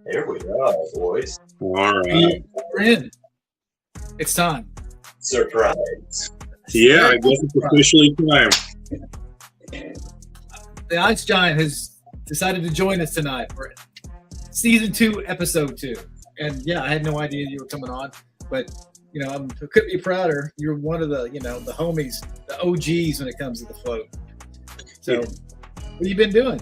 There we go, boys. All right. We're in. It's time. Surprise. Yeah, I guess it's officially time. The Ice Giant has decided to join us tonight for season 2, episode 2. And yeah, I had no idea you were coming on, but you know, I couldn't be prouder. You're one of the, the homies, the OGs when it comes to the float. So, what have you been doing?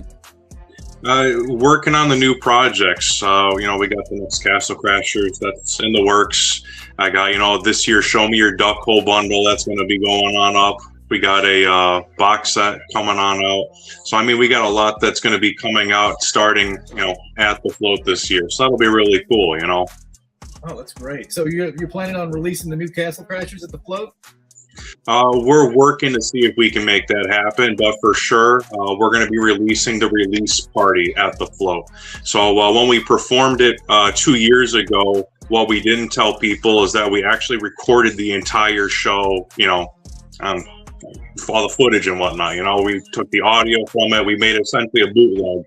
Working on the new projects. We got the next Castle Crashers that's in the works. I got, this year Show Me Your Duck Hole bundle that's going to be going on up. We got a box set coming on out. So, I mean, we got a lot that's going to be coming out starting, at the float this year. So that'll be really cool, Oh, that's great. So you're planning on releasing the new Castle Crashers at the float? We're working to see if we can make that happen, but for sure, we're going to be releasing the release party at the float. So when we performed it 2 years ago, what we didn't tell people is that we actually recorded the entire show, all the footage and whatnot. We took the audio from it. We made essentially a bootleg,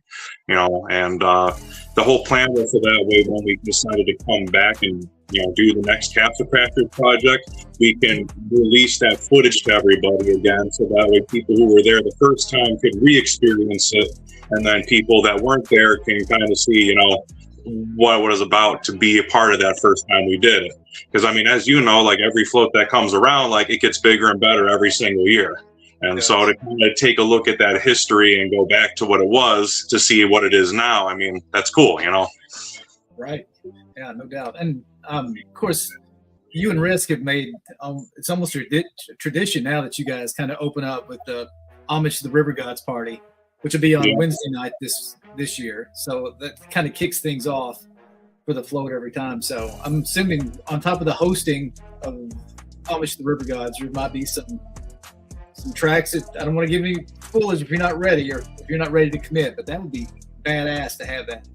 and the whole plan was for that way when we decided to come back and do the next Castle Crashers project, we can release that footage to everybody again, so that way people who were there the first time could re-experience it, and then people that weren't there can kind of see, what it was about to be a part of that first time we did it. Because I mean, as you know, like every float that comes around, like it gets bigger and better every single year. And so to kind of take a look at that history and go back to what it was to see what it is now, I mean, that's cool, Right. Yeah, no doubt. And of course, you and Risk have made it's almost a tradition now that you guys kind of open up with the Homage to the River Gods party, which will be on Wednesday night this year. So that kind of kicks things off for the float every time. So I'm assuming on top of the hosting of Homage to the River Gods, there might be some tracks that I don't want to give any foolish if you're not ready or if you're not ready to commit, but that would be badass to have that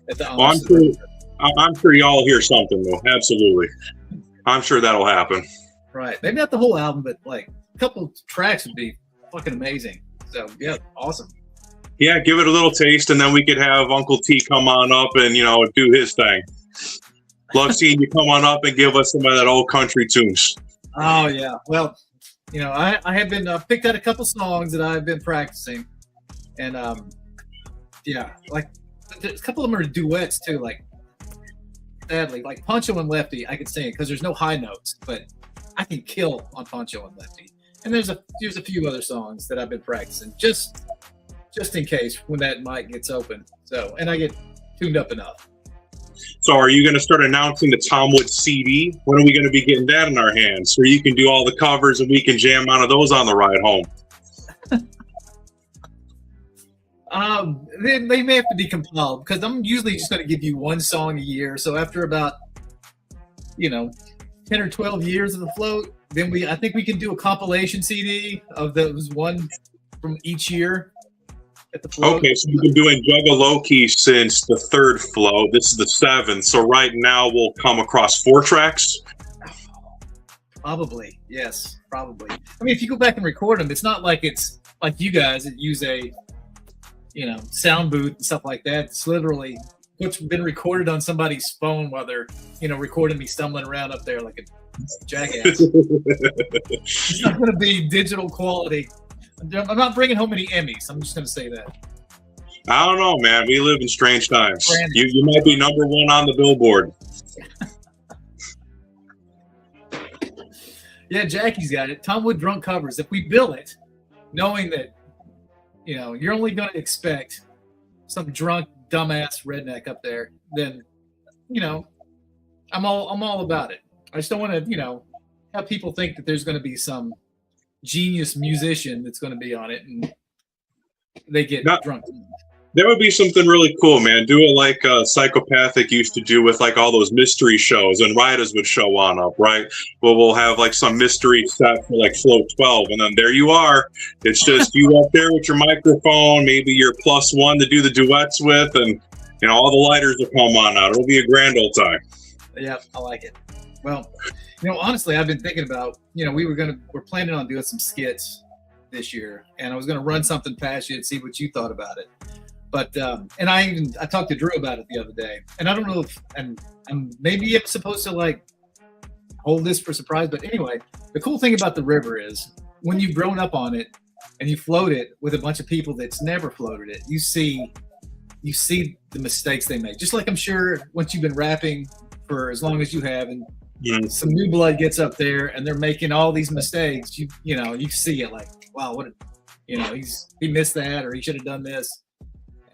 at the Homage. I'm sure y'all hear something though. Absolutely. I'm sure that'll happen. Right. Maybe not the whole album, but like a couple tracks would be fucking amazing. So yeah, awesome. Yeah, give it a little taste, and then we could have Uncle T come on up and do his thing. Love seeing you come on up and give us some of that old country tunes. Oh yeah. Well, I have been picked out a couple songs that I've been practicing, and like a couple of them are duets too. Like sadly, like Poncho and Lefty, I can sing it because there's no high notes, but I can kill on Poncho and Lefty. And there's a few other songs that I've been practicing just in case when that mic gets open. So, and I get tuned up enough. So are you going to start announcing the Tom Wood CD? When are we going to be getting that in our hands so you can do all the covers and we can jam out of those on the ride home? They may have to be compiled because I'm usually just going to give you one song a year. So after about 10 or 12 years of the float, then I think we can do a compilation CD of those one from each year at the float. Okay, so you've been doing Juggalo since the 3rd float. This is the 7th. So right now we'll come across 4 tracks? Probably, yes, probably. I mean, if you go back and record them, it's not like it's like you guys that use a sound booth and stuff like that. It's literally what's been recorded on somebody's phone while they're, recording me stumbling around up there like a jackass. It's not going to be digital quality. I'm not bringing home any Emmys. I'm just going to say that. I don't know, man. We live in strange times. You might be number 1 on the Billboard. Yeah, Jackie's got it. Tom Wood Drunk Covers. If we bill it, knowing that, you're only going to expect some drunk, dumbass redneck up there, then, I'm all about it. I just don't want to, how people think that there's going to be some genius musician that's going to be on it, and they get drunk. That would be something really cool, man. Do it like Psychopathic used to do with like all those mystery shows, and writers would show on up, right? Well, we'll have like some mystery set for like Float 12, and then there you are. It's just you up there with your microphone, maybe your +1 to do the duets with, and all the lighters will come on out. It'll be a grand old time. Yeah, I like it. Well, honestly, I've been thinking about, we're planning on doing some skits this year, and I was going to run something past you and see what you thought about it. But and I talked to Drew about it the other day, and I don't know if and maybe I'm supposed to like hold this for surprise, but anyway, the cool thing about the river is when you've grown up on it and you float it with a bunch of people that's never floated it, you see the mistakes they make. Just like I'm sure once you've been rapping for as long as you have, and some new blood gets up there and they're making all these mistakes, you see it like, wow, what he missed that, or he should have done this.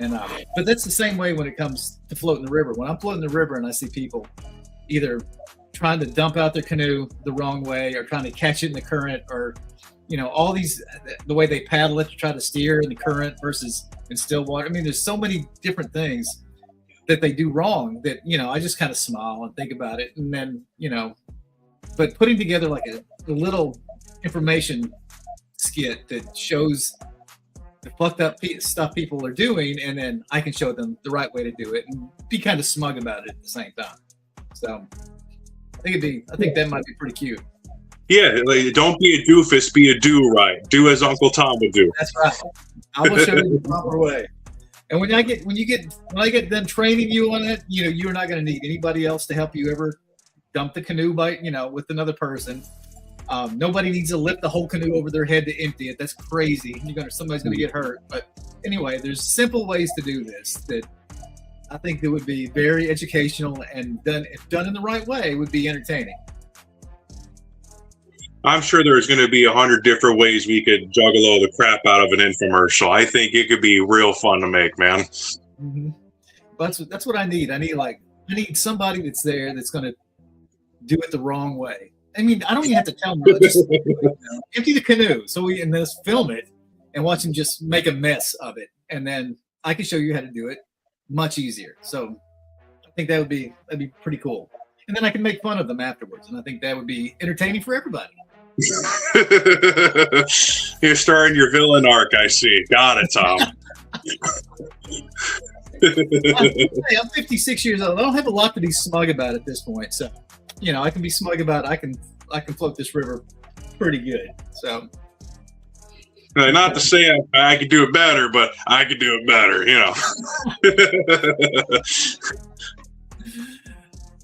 And but that's the same way when it comes to floating the river. When I'm floating the river and I see people either trying to dump out their canoe the wrong way, or trying to catch it in the current, or all these, the way they paddle it to try to steer in the current versus in still water. I mean, there's so many different things that they do wrong that I just kind of smile and think about it, and then but putting together like a little information skit that shows the fucked up stuff people are doing, and then I can show them the right way to do it and be kind of smug about it at the same time. So I think that might be pretty cute. Yeah, like, don't be a doofus, be a do-right. Do as Uncle Tom would do. That's right. I will show you the proper way. And when I get done training you on it, you're not going to need anybody else to help you ever dump the canoe with another person. Nobody needs to lift the whole canoe over their head to empty it. That's crazy. Somebody's going to get hurt. But anyway, there's simple ways to do this that I think that would be very educational, and if done in the right way, would be entertaining. I'm sure there's going to be 100 different ways we could juggalo the crap out of an infomercial. I think it could be real fun to make, man. Mm-hmm. That's what I need. I need somebody that's there that's going to do it the wrong way. I mean, I don't even have to tell them. Just empty the canoe, and let's film it and watch them just make a mess of it, and then I can show you how to do it much easier. So I think that'd be pretty cool. And then I can make fun of them afterwards, and I think that would be entertaining for everybody. You're starting your villain arc, I see. Got it, Tom. I'm 56 years old. I don't have a lot to be smug about at this point, so I can be smug about it. I can float this river pretty good. So not to say I could do it better, but I could do it better,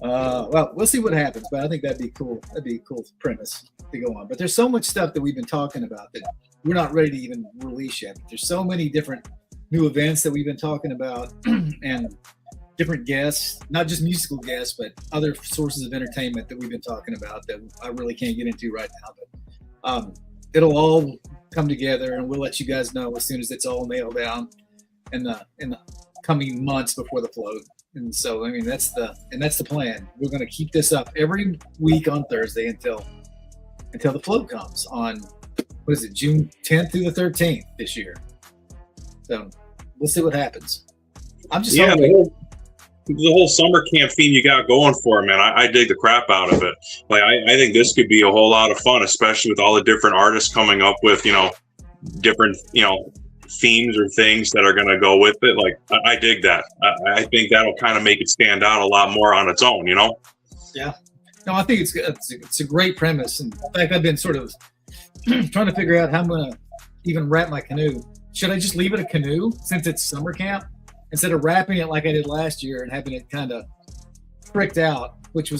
Well, we'll see what happens, but I think that'd be cool. That'd be a cool premise to go on. But there's so much stuff that we've been talking about that we're not ready to even release yet. There's so many different new events that we've been talking about, and different guests, not just musical guests, but other sources of entertainment that we've been talking about that I really can't get into right now. But it'll all come together, and we'll let you guys know as soon as it's all nailed down in the coming months before the float. And so, I mean, that's the plan. We're going to keep this up every week on Thursday until the float comes on, what is it, June 10th through the 13th this year. So we'll see what happens. I'm just hoping. The whole summer camp theme you got going for it, man. I dig the crap out of it. Like, I think this could be a whole lot of fun, especially with all the different artists coming up with, different, themes or things that are going to go with it. Like, I dig that. I think that'll kind of make it stand out a lot more on its own, Yeah. No, I think it's a great premise. And in fact, I've been sort of trying to figure out how I'm going to even wrap my canoe. Should I just leave it a canoe since it's summer camp, instead of wrapping it like I did last year and having it kind of pricked out, which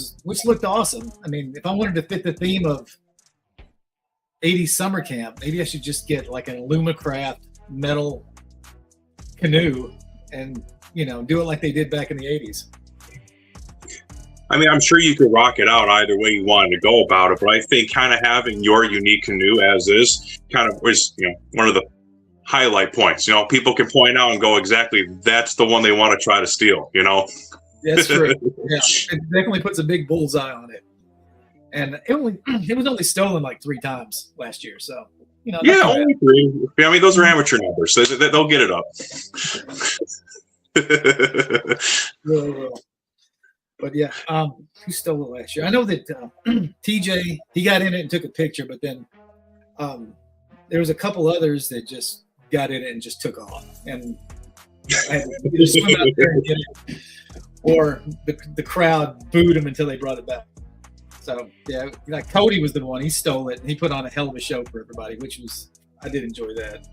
looked awesome. I mean, if I wanted to fit the theme of 80s summer camp, maybe I should just get like an Alumacraft metal canoe and do it like they did back in the 80s. I mean, I'm sure you could rock it out either way you wanted to go about it, but I think kind of having your unique canoe as is kind of was one of the highlight points. People can point out and go, exactly, that's the one they want to try to steal. That's true. Yeah, it definitely puts a big bullseye on it. and it was only stolen like 3 times last year. So not Yeah, too bad. only 3. I mean, those are amateur numbers, so they'll get it up. Really will. But yeah, who stole it last year? I know that TJ, he got in it and took a picture, but then there was a couple others that just got in it and just took off, and I had to either swim out there and get it, or the crowd booed him until they brought it back. So yeah, like Cody was the one, he stole it and he put on a hell of a show for everybody, which was, I did enjoy that.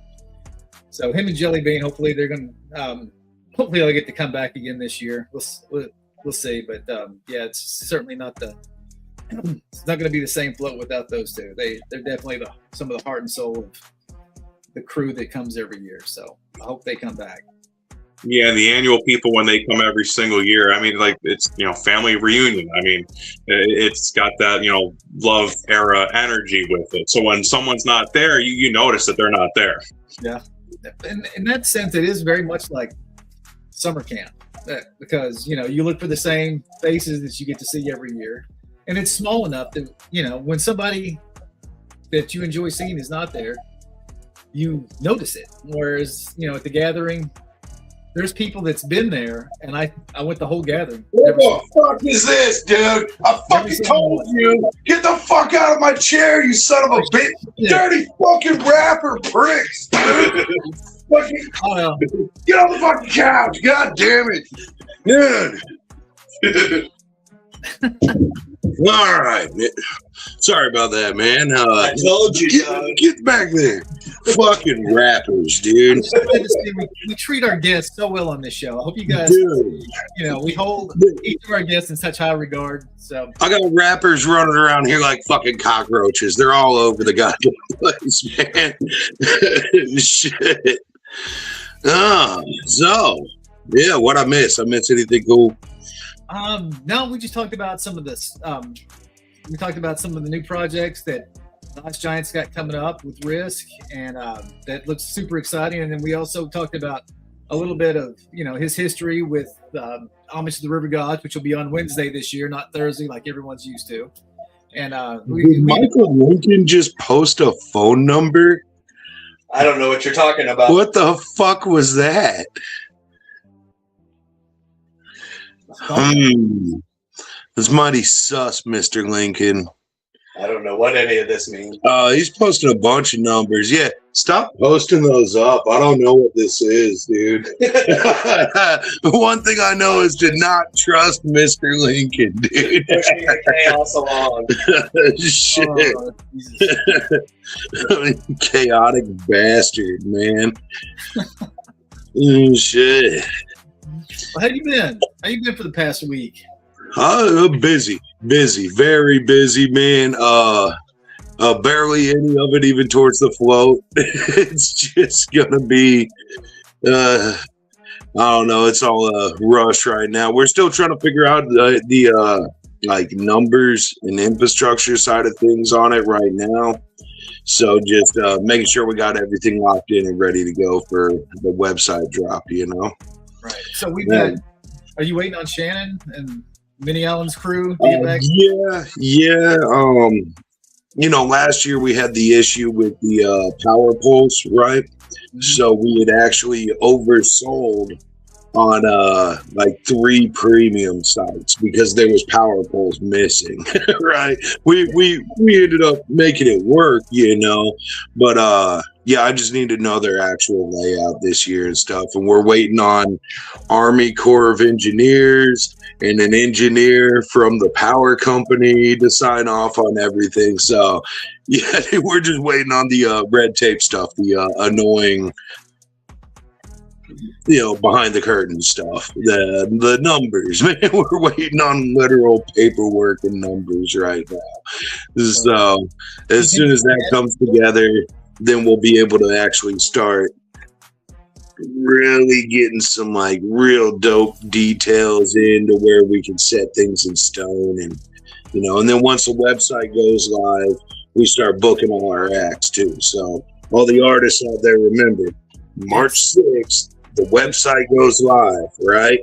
So him and Jelly Bean, hopefully they're going to hopefully they'll get to come back again this year. We'll see, but yeah, it's certainly not it's not going to be the same float without those two. They're definitely some of the heart and soul of the crew that comes every year. So I hope they come back. Yeah, the annual people, when they come every single year, I mean, like, it's, family reunion. I mean, it's got that, love era energy with it. So when someone's not there, you notice that they're not there. Yeah. In that sense, it is very much like summer camp, because, you look for the same faces that you get to see every year. And it's small enough that, when somebody that you enjoy seeing is not there, you notice it. Whereas, at the gathering, there's people that's been there, and I went the whole gathering. What the fuck is this, dude? I fucking told you, get the fuck out of my chair, you son of a bitch! Dirty fucking rapper pricks, dude! Fucking, get on the fucking couch! God damn it, dude! All right, sorry about that, man. I told you, get back there. Fucking rappers, dude. We treat our guests so well on this show. I hope you guys, we hold each of our guests in such high regard. So I got rappers running around here like fucking cockroaches. They're all over the goddamn place, man. Shit. So yeah, what I miss? I miss anything cool? No, we just talked about some of this. We talked about some of the new projects that Nice Giants got coming up with Risk, and that looks super exciting. And then we also talked about a little bit of his history with Homage to the River Gods, which will be on Wednesday this year, not Thursday like everyone's used to. And did Michael Lincoln just post a phone number? I don't know what you're talking about. What the fuck was that? It's mighty sus, Mr. Lincoln. I don't know what any of this means. He's posting a bunch of numbers. Yeah, stop posting those up. I don't know what this is, dude. One thing I know is to not trust Mr. Lincoln, dude. Pushing the chaos along. Shit. Chaotic bastard, man. Shit. Well, how you been? How you been for the past week? Busy, very busy, man. Barely any of it even towards the float. It's just gonna be, I don't know. It's all a rush right now. We're still trying to figure out the numbers and infrastructure side of things on it right now. So just making sure we got everything locked in and ready to go for the website drop. Right. So we've got. Are you waiting on Shannon and Minnie Allen's crew to get back? Yeah. Last year we had the issue with the power poles, right? Mm-hmm. So we had actually oversold on 3 premium sites because there was power poles missing, right? We ended up making it work, but I just need to know their actual layout this year and stuff. And we're waiting on Army Corps of Engineers and an engineer from the power company to sign off on everything. So yeah, we're just waiting on the red tape stuff, the annoying behind the curtain stuff, the numbers, man. We're waiting on literal paperwork and numbers right now. So as soon as that comes together, then we'll be able to actually start really getting some real dope details into where we can set things in stone, and and then once the website goes live, we start booking all our acts too. So all the artists out there, remember, March 6th, the website goes live, right?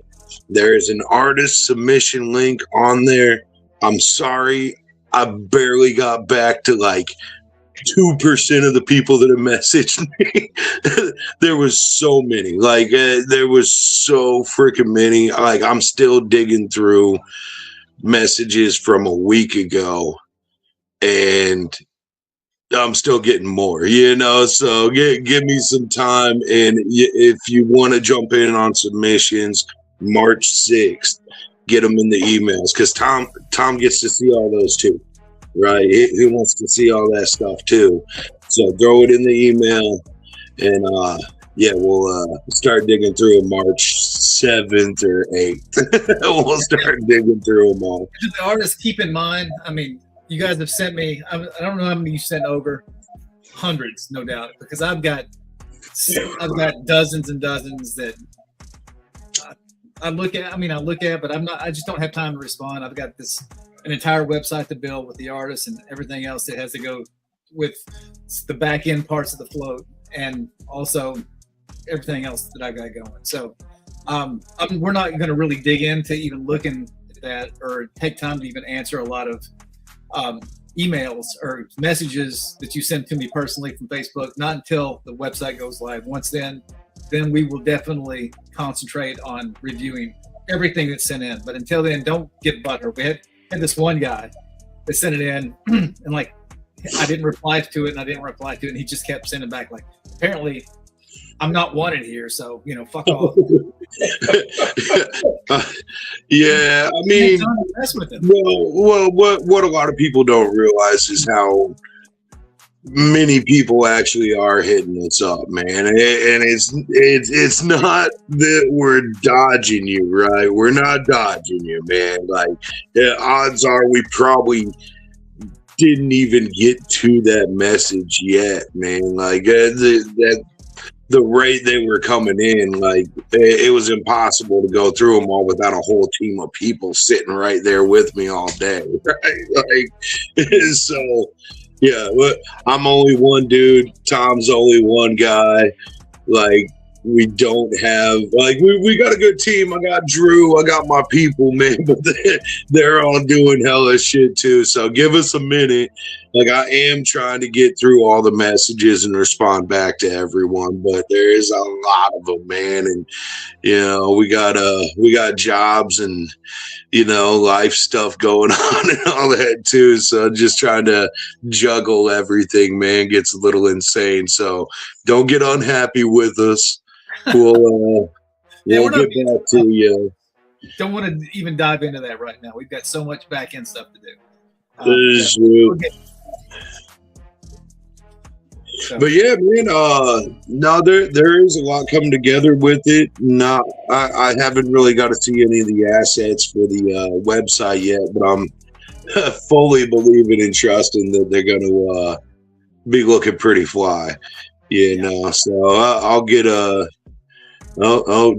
There is an artist submission link on there. I'm sorry, I barely got back to like 2% of the people that have messaged me. There was so many, like there was so freaking many. Like I'm still digging through messages from a week ago, and I'm still getting more, so give me some time. And if you want to jump in on submissions, March 6th, get them in the emails, because Tom gets to see all those too, right? He wants to see all that stuff too. So throw it in the email, and we'll start digging through them March 7th or 8th. We'll start digging through them all. The artists, keep in mind, I mean, you guys have sent me, I don't know how many you sent over, hundreds, no doubt, because I've got dozens and dozens that I look at, but I just don't have time to respond. I've got an entire website to build with the artists and everything else that has to go with the back end parts of the float, and also everything else that I got going. So we're not going to really dig into even looking at that or take time to even answer a lot of emails or messages that you send to me personally from Facebook, not until the website goes live. Once then we will definitely concentrate on reviewing everything that's sent in. But until then, don't get butthurt. We had this one guy that sent it in and like I didn't reply to it, and he just kept sending back like, apparently I'm not wanted here, so fuck off. Yeah, I mean, well, what a lot of people don't realize is how many people actually are hitting us up, man, and it's not that we're dodging you, right? We're not dodging you, man. Like, the odds are we probably didn't even get to that message yet, man. Like the rate they were coming in, like it was impossible to go through them all without a whole team of people sitting right there with me all day, right? Like, so yeah, I'm only one dude. Tom's only one guy. Like, we don't have, like, we got a good team. I got Drew, I got my people, man, but they're all doing hella shit too. So give us a minute. Like, I am trying to get through all the messages and respond back to everyone, but there is a lot of them, man. And we got jobs and life stuff going on and all that too. So just trying to juggle everything, man, gets a little insane. So don't get unhappy with us. We'll get back to you. Don't want to even dive into that right now. We've got so much back end stuff to do. But yeah, man, no, there is a lot coming together with it. No, I haven't really got to see any of the assets for the website yet, but I'm fully believing and trusting that they're going to be looking pretty fly, So I'll get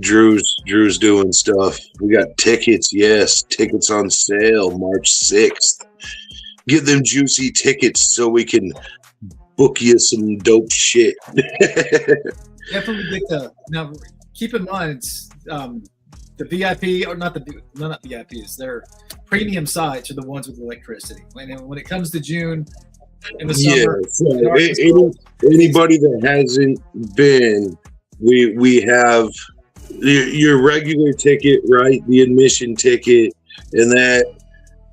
Drew's doing stuff. We got tickets. Yes, tickets on sale March 6th. Get them juicy tickets so we can book you some dope shit. Definitely get now. Keep in mind, it's the VIP or not VIPs. They're premium sites are the ones with electricity. When it comes to June in the summer, anybody that hasn't been, we have your regular ticket, right? The admission ticket, and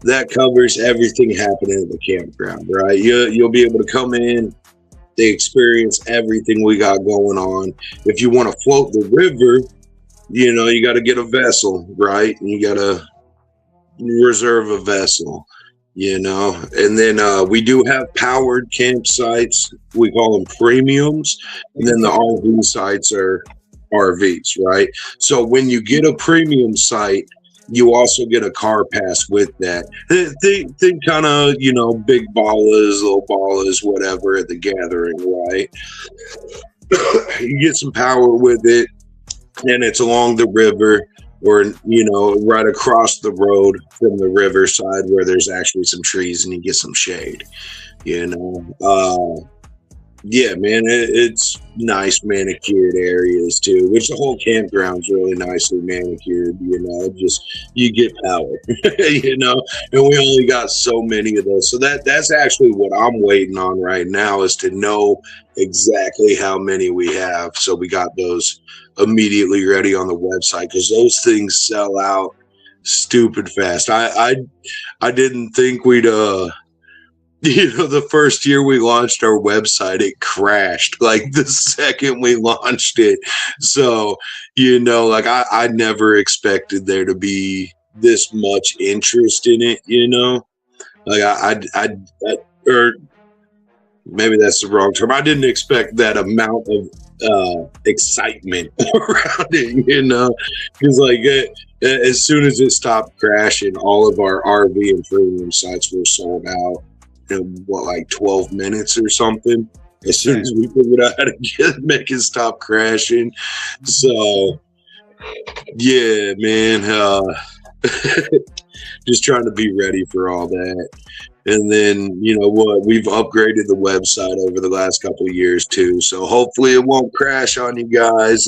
that covers everything happening at the campground, right? You'll be able to come in, they experience everything we got going on. If you want to float the river, you got to get a vessel, right? And you got to reserve a vessel, And then we do have powered campsites. We call them premiums. And then the RV sites are RVs, right? So when you get a premium site, you also get a car pass with that. Think kind of, big ballas, little ballas, whatever at the gathering, right? You get some power with it, and it's along the river or, right across the road from the riverside where there's actually some trees and you get some shade, Yeah, man, it's nice manicured areas too, which the whole campground's really nicely manicured. Just you get power, and we only got so many of those. So that's actually what I'm waiting on right now is to know exactly how many we have. So we got those immediately ready on the website because those things sell out stupid fast. I didn't think we'd the first year we launched our website, it crashed like the second we launched it. So, I never expected there to be this much interest in it, like I or maybe that's the wrong term. I didn't expect that amount of excitement around it, because as soon as it stopped crashing, all of our RV and premium sites were sold out in 12 minutes or something. As soon as we figured out how to make it stop crashing. So yeah, man, just trying to be ready for all that. And then, we've upgraded the website over the last couple of years too. So hopefully it won't crash on you guys.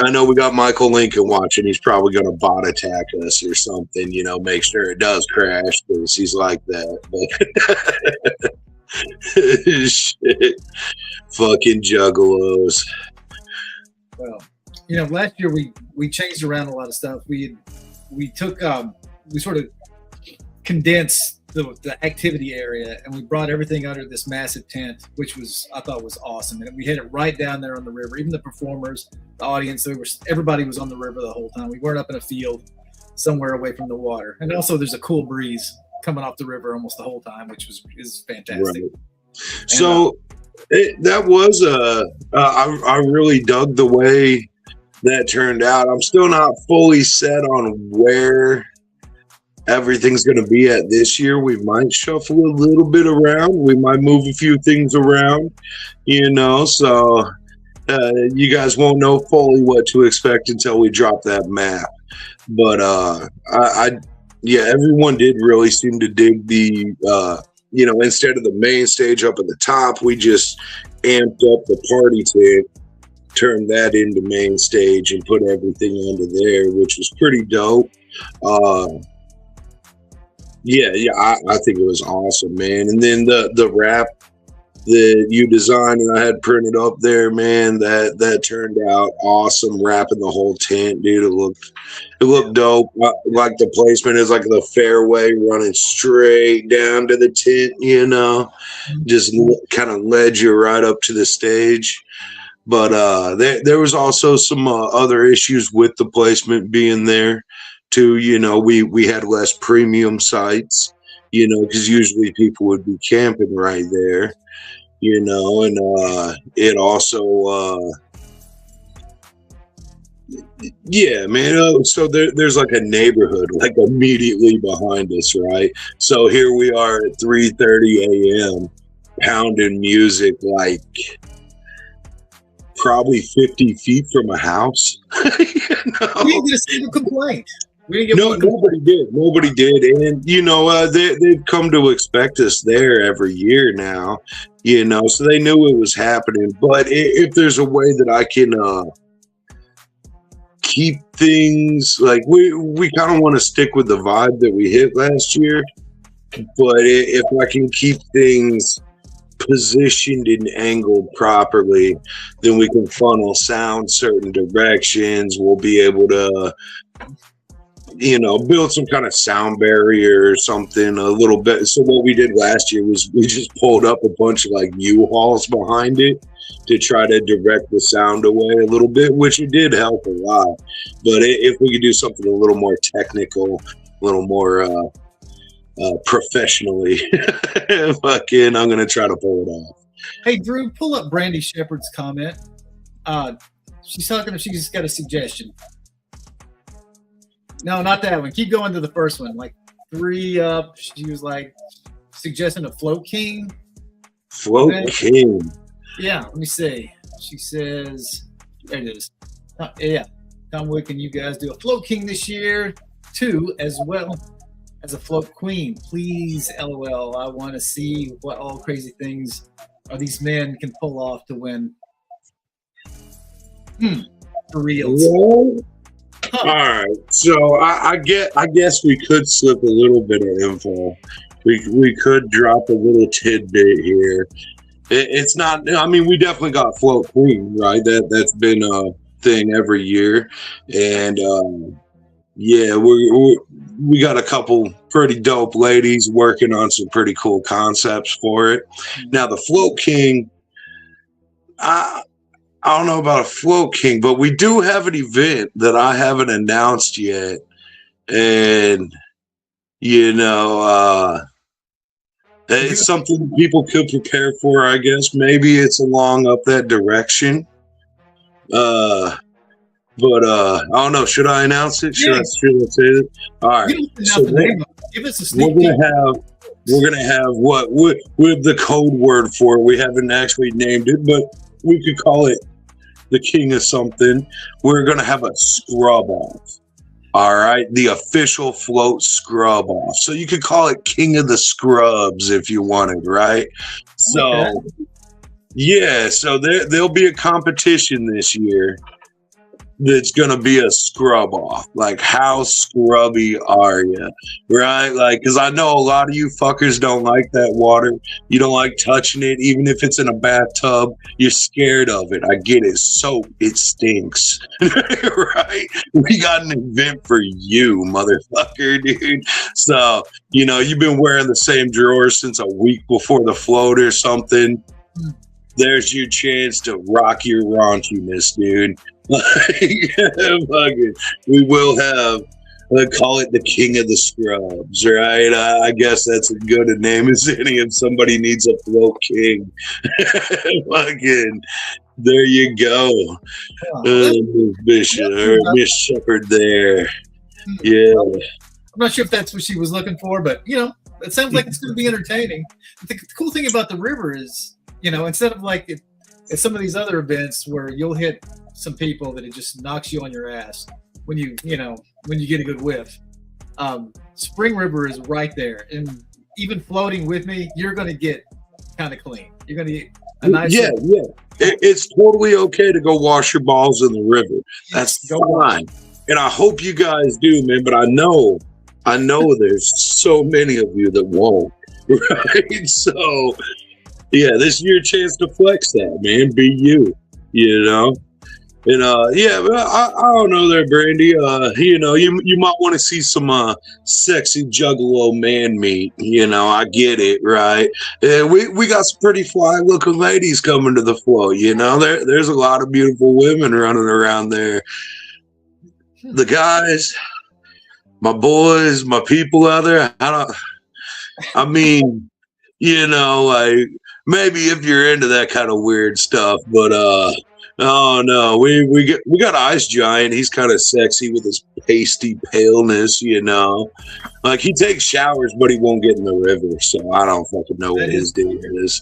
I know we got Michael Lincoln watching. He's probably going to bot attack us or something, make sure it does crash because he's like that. But shit, fucking juggalos. Well, last year we changed around a lot of stuff. We took we sort of condensed the activity area, and we brought everything under this massive tent, which I thought was awesome. And we had it right down there on the river. Even the performers, the audience, everybody was on the river the whole time. We weren't up in a field somewhere away from the water. And also there's a cool breeze coming off the river almost the whole time, which is fantastic. Right. So that was I really dug the way that turned out. I'm still not fully set on where everything's going to be at this year. We might shuffle a little bit around. We might move a few things around, so you guys won't know fully what to expect until we drop that map. But everyone did really seem to dig the, instead of the main stage up at the top, we just amped up the party tent, turned that into main stage and put everything under there, which was pretty dope. I think it was awesome, man. And then the wrap that you designed and I had printed up there, man, that turned out awesome. Wrapping the whole tent, dude. It looked dope. Like the placement is like the fairway running straight down to the tent, just kind of led you right up to the stage. But there was also some other issues with the placement being there too. We had less premium sites, because usually people would be camping right there, and it also so there's like a neighborhood like immediately behind us, right? So here we are at 3:30 a.m. pounding music like probably 50 feet from a house. We didn't get a single complaint. Nobody did. And they've come to expect us there every year now, so they knew it was happening. But if there's a way that I can keep things like we kind of want to stick with the vibe that we hit last year, but if I can keep things positioned and angled properly, then we can funnel sound certain directions. We'll be able to build some kind of sound barrier or something a little bit. So what we did last year was we just pulled up a bunch of like U-Hauls behind it to try to direct the sound away a little bit, which it did help a lot. But if we could do something a little more technical, a little more professionally, I'm going to try to pull it off. Hey, Drew, pull up Brandy Shepard's comment. She's just got a suggestion. No, not that one. Keep going to the first one. Like 3 up. She was like suggesting a Float King. Float King. Yeah, let me see. She says, there it is. Tom Wood, can you guys do a Float King this year too, as well as a Float Queen? Please, LOL. I want to see what all crazy things these men can pull off to win. For real. Well, all right. So I guess we could slip a little bit of info. We could drop a little tidbit here. It's not. I mean, we definitely got Float Queen, right? That's been a thing every year, and yeah, we got a couple pretty dope ladies working on some pretty cool concepts for it. Now, the Float King, I don't know about a Float King, but we do have an event that I haven't announced yet, and you know, it's something people could prepare for. I guess maybe it's along up that direction. But I don't know. Should I announce it? Should I say it? All right. So give us a sneak we're gonna have what with the code word for it. We haven't actually named it, but we could call it the King of something. We're gonna have a scrub off. All right, the official float scrub off. So you could call it King of the Scrubs if you wanted, right? So Okay. yeah, so there'll be a competition this year that's gonna be a scrub off. Like, how scrubby are you, right? Like, because I know a lot of you fuckers don't like that water. You don't like touching it, even if it's in a bathtub. You're scared of it. I get it. Soap, it stinks, right? We got an event for you, motherfucker, dude. So you know you've been wearing the same drawers since a week before the float or something. There's your chance to rock your raunchiness, dude. Fucking, we will have, call it the King of the Scrubs, right? I guess that's as good a name as any if somebody needs a float king. Fucking, there you go. Miss Bishop, or Miss Shepherd there. Yeah. I'm not sure if that's what she was looking for, but you know, it sounds like it's going to be entertaining. The cool thing about the river is, you know, instead of like at some of these other events where you'll hit some people that it just knocks you on your ass when you get a good whiff. Spring River is right there, and even floating with me, you're going to get kind of clean. You're going to get a nice. Yeah. It's totally okay to go wash your balls in the river. That's fine, and I hope you guys do, man. But I know there's so many of you that won't, right? So, yeah, this is your chance to flex that, man. Be you, you know. And yeah, but I don't know there, Brandy. You know, you might want to see some sexy juggalo man meat. You know, I get it, right? We got some pretty fly looking ladies coming to the flow. You know, there's a lot of beautiful women running around there. The guys, my boys, my people out there. I mean, you know, like maybe if you're into that kind of weird stuff, but oh no, we got Ice Giant. He's kind of sexy with his pasty paleness, you know. Like he takes showers, but he won't get in the river. So I don't fucking know what his deal is.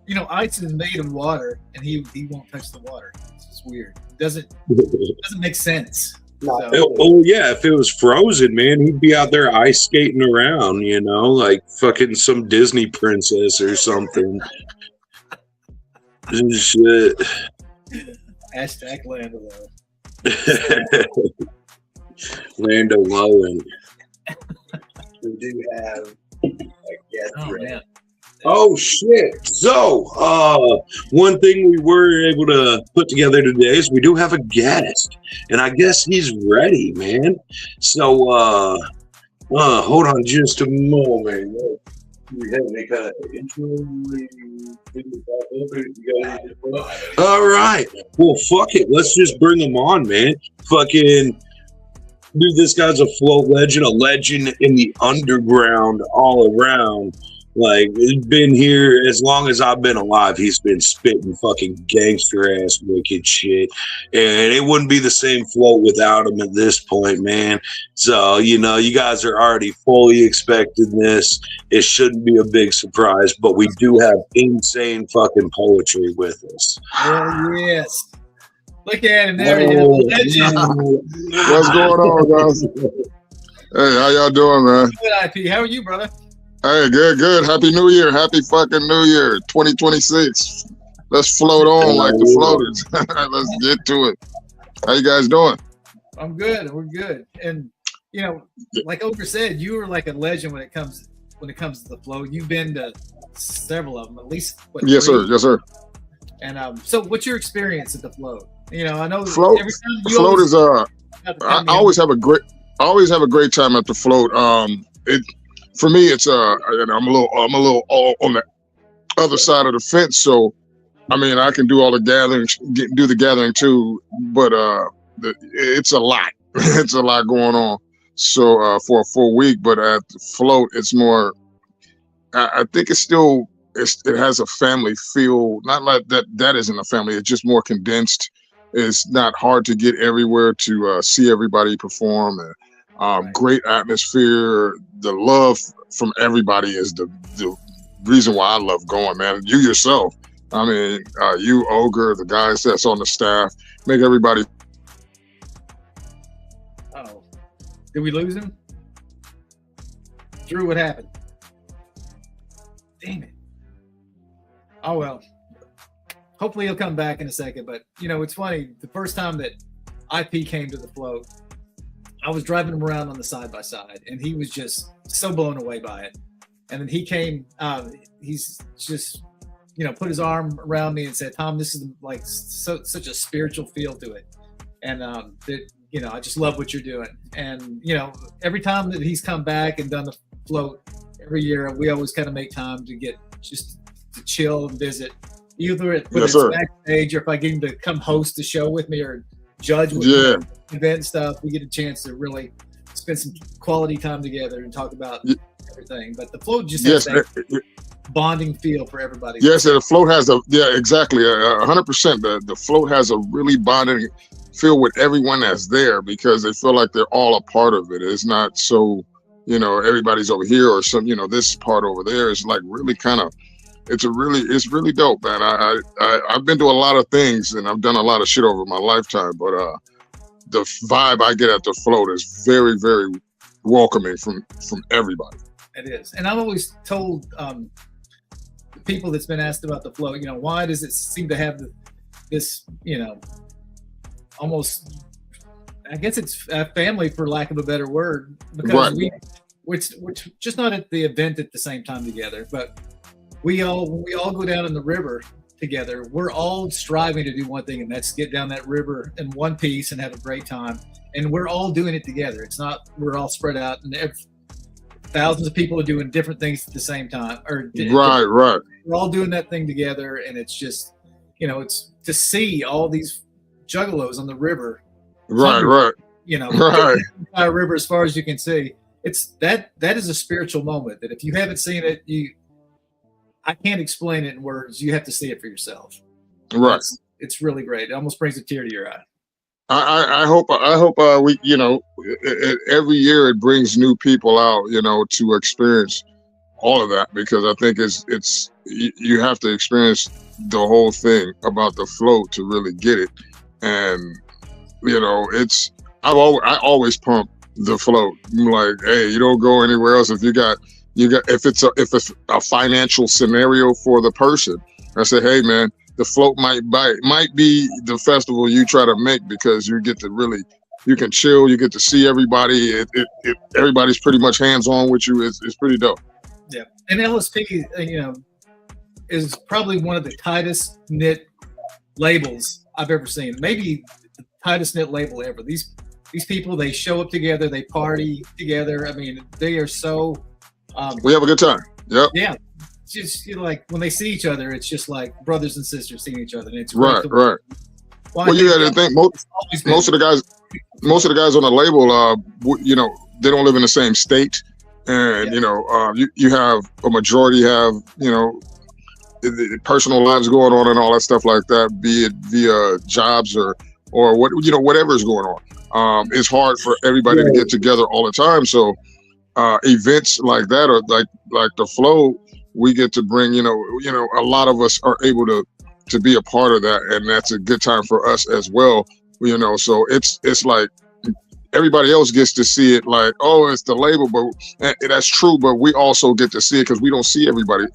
You know, Ice is made of water, and he won't touch the water. It's just weird. It doesn't make sense. So. Oh yeah, if it was frozen, man, he'd be out there ice skating around, you know, like fucking some Disney princess or something. Shit. Hashtag Lando. Lando Lowen. We do have a guest. Oh man. Oh shit. So one thing we were able to put together today is we do have a guest, and I guess he's ready, man. So hold on just a moment. We have any kind of intro? All right. Well, fuck it. Let's just bring him on, man. Fucking dude, this guy's a float legend, a legend in the underground all around. Like, he's been here as long as I've been alive. He's been spitting fucking gangster ass wicked shit. And it wouldn't be the same float without him at this point, man. So, you know, you guys are already fully expecting this. It shouldn't be a big surprise, but we do have insane fucking poetry with us. Oh, yes. Look at him. There he is. Legend. What's going on, guys? Hey, how y'all doing, man? Good, IP. How are you, brother? Hey, good. Happy New Year. Happy fucking New Year, 2026. Let's float on like the floaters. Let's get to it. How you guys doing? I'm good. We're good. And you know, like Ogre said, you are like a legend when it comes to the float. You've been to several of them, at least. What, Yes, 3? sir. Yes, sir. And so, what's your experience at the float? You know, I know Float. every time you Float is I I always have a great time at the float. It for me, it's and I'm a little all on the other side of the fence. So, I mean, I can do all the gatherings, do the gathering too, but it's a lot. It's a lot going on. So for a full week, but at the float, it's more. I think it's still it has a family feel. Not like that isn't a family. It's just more condensed. It's not hard to get everywhere to see everybody perform. And, Right. great atmosphere. The love from everybody is the reason why I love going, man. You yourself, I mean, you, Ogre, the guys that's on the staff, make everybody. Oh, did we lose him? Drew, what happened? Damn it. Oh well. Hopefully he'll come back in a second. But you know, it's funny. The first time that IP came to the float, I was driving him around on the side by side, and he was just so blown away by it. And then he came. He's just, you know, put his arm around me and said, "Tom, this is like such a spiritual feel to it." And that, you know, I just love what you're doing. And you know, every time that he's come back and done the float, every year we always kind of make time to get just to chill and visit, either at Yes, sir. backstage or if I get him to come host the show with me or judge with Yeah. me, event and stuff. We get a chance to really spend some quality time together and talk about everything. But the float just has Yes. that bonding feel for everybody. Yes, and the float has exactly 100%. The float has a really bonding feel with everyone that's there because they feel like they're all a part of it. It's not so, you know, everybody's over here or some, you know, this part over there. It's like really kind of, it's really dope, man. I've been to a lot of things and I've done a lot of shit over my lifetime, but the vibe I get at the float is very, very welcoming from everybody. It is. And I've always told the people that's been asked about the float, you know, why does it seem to have this, you know, almost, I guess it's family for lack of a better word, because Right. we're just not at the event at the same time together, but when we all go down in the river together, we're all striving to do one thing, and that's get down that river in one piece and have a great time. And we're all doing it together. It's not we're all spread out and thousands of people are doing different things at the same time. Right. We're all doing that thing together, and it's just, you know, it's to see all these juggalos on the river. Right. You know, Right. the entire river as far as you can see. It's that is a spiritual moment that if you haven't seen it, I can't explain it in words. You have to see it for yourself. Right. It's really great. It almost brings a tear to your eye. I hope we, you know, every year it brings new people out, you know, to experience all of that, because I think it's you have to experience the whole thing about the float to really get it. And you know, I always pump the float. I'm like, hey, you don't go anywhere else if you got if it's a financial scenario for the person. I say, hey man, the float might be the festival you try to make, because you get to you can chill, you get to see everybody. Everybody's pretty much hands on with you. It's pretty dope. Yeah, and LSP, you know, is probably one of the tightest knit labels I've ever seen. Maybe the tightest knit label ever. These people, they show up together, they party together. I mean, they are so. We have a good time. Yep. Yeah, just, you know, like when they see each other, it's just like brothers and sisters seeing each other, and it's Right. Well, you got to think most of the guys on the label, you know, they don't live in the same state, and you know, you have a majority have, you know, the personal lives going on and all that stuff like that, be it via jobs or what, you know, whatever is going on. It's hard for everybody to get together all the time, so events like that, or like the flow, we get to bring, you know, a lot of us are able to be a part of that, and that's a good time for us as well, you know. So it's like everybody else gets to see it like, oh, it's the label, but and that's true. But we also get to see it because we don't see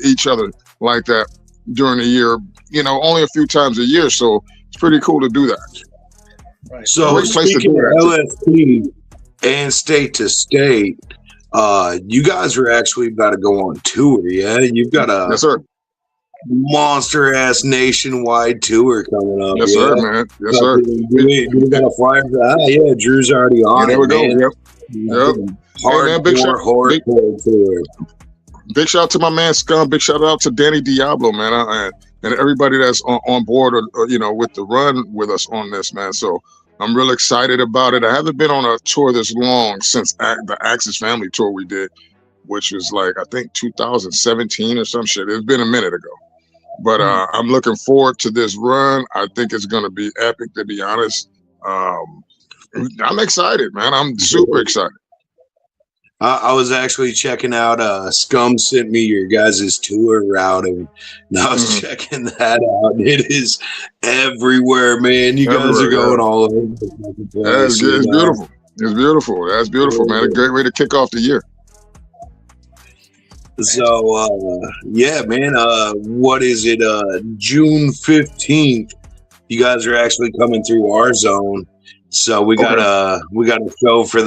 each other like that during the year. You know, only a few times a year, so it's pretty cool to do that. Right. So Great place to speaking do of that. LSP and state to state, you guys are actually about to go on tour, yeah? You've got a Yes, sir. monster ass nationwide tour coming up. Yes, yeah? sir, man. Yes, sir. You got a flyer for that? Yeah, Drew's already on There it, we go. man. Yep. Yep. Hardcore, man, big shout- hardcore tour. Big shout out to my man Scum. Big shout out to Danny Diablo, man, and everybody that's on board, or, you know, with the run with us on this, man. So I'm real excited about it. I haven't been on a tour this long since the Axis Family tour we did, which was like, I think 2017 or some shit. It's been a minute ago. But I'm looking forward to this run. I think it's going to be epic, to be honest. I'm excited, man. I'm super excited. I was actually checking out, Scum sent me your guys' tour route, and I was checking that out. It is everywhere, man. You guys are going all over the fucking place. Yeah, it's beautiful. It's beautiful. That's beautiful, man. A great way to kick off the year. So, yeah, man, what is it? June 15th, you guys are actually coming through our zone. So we got a show for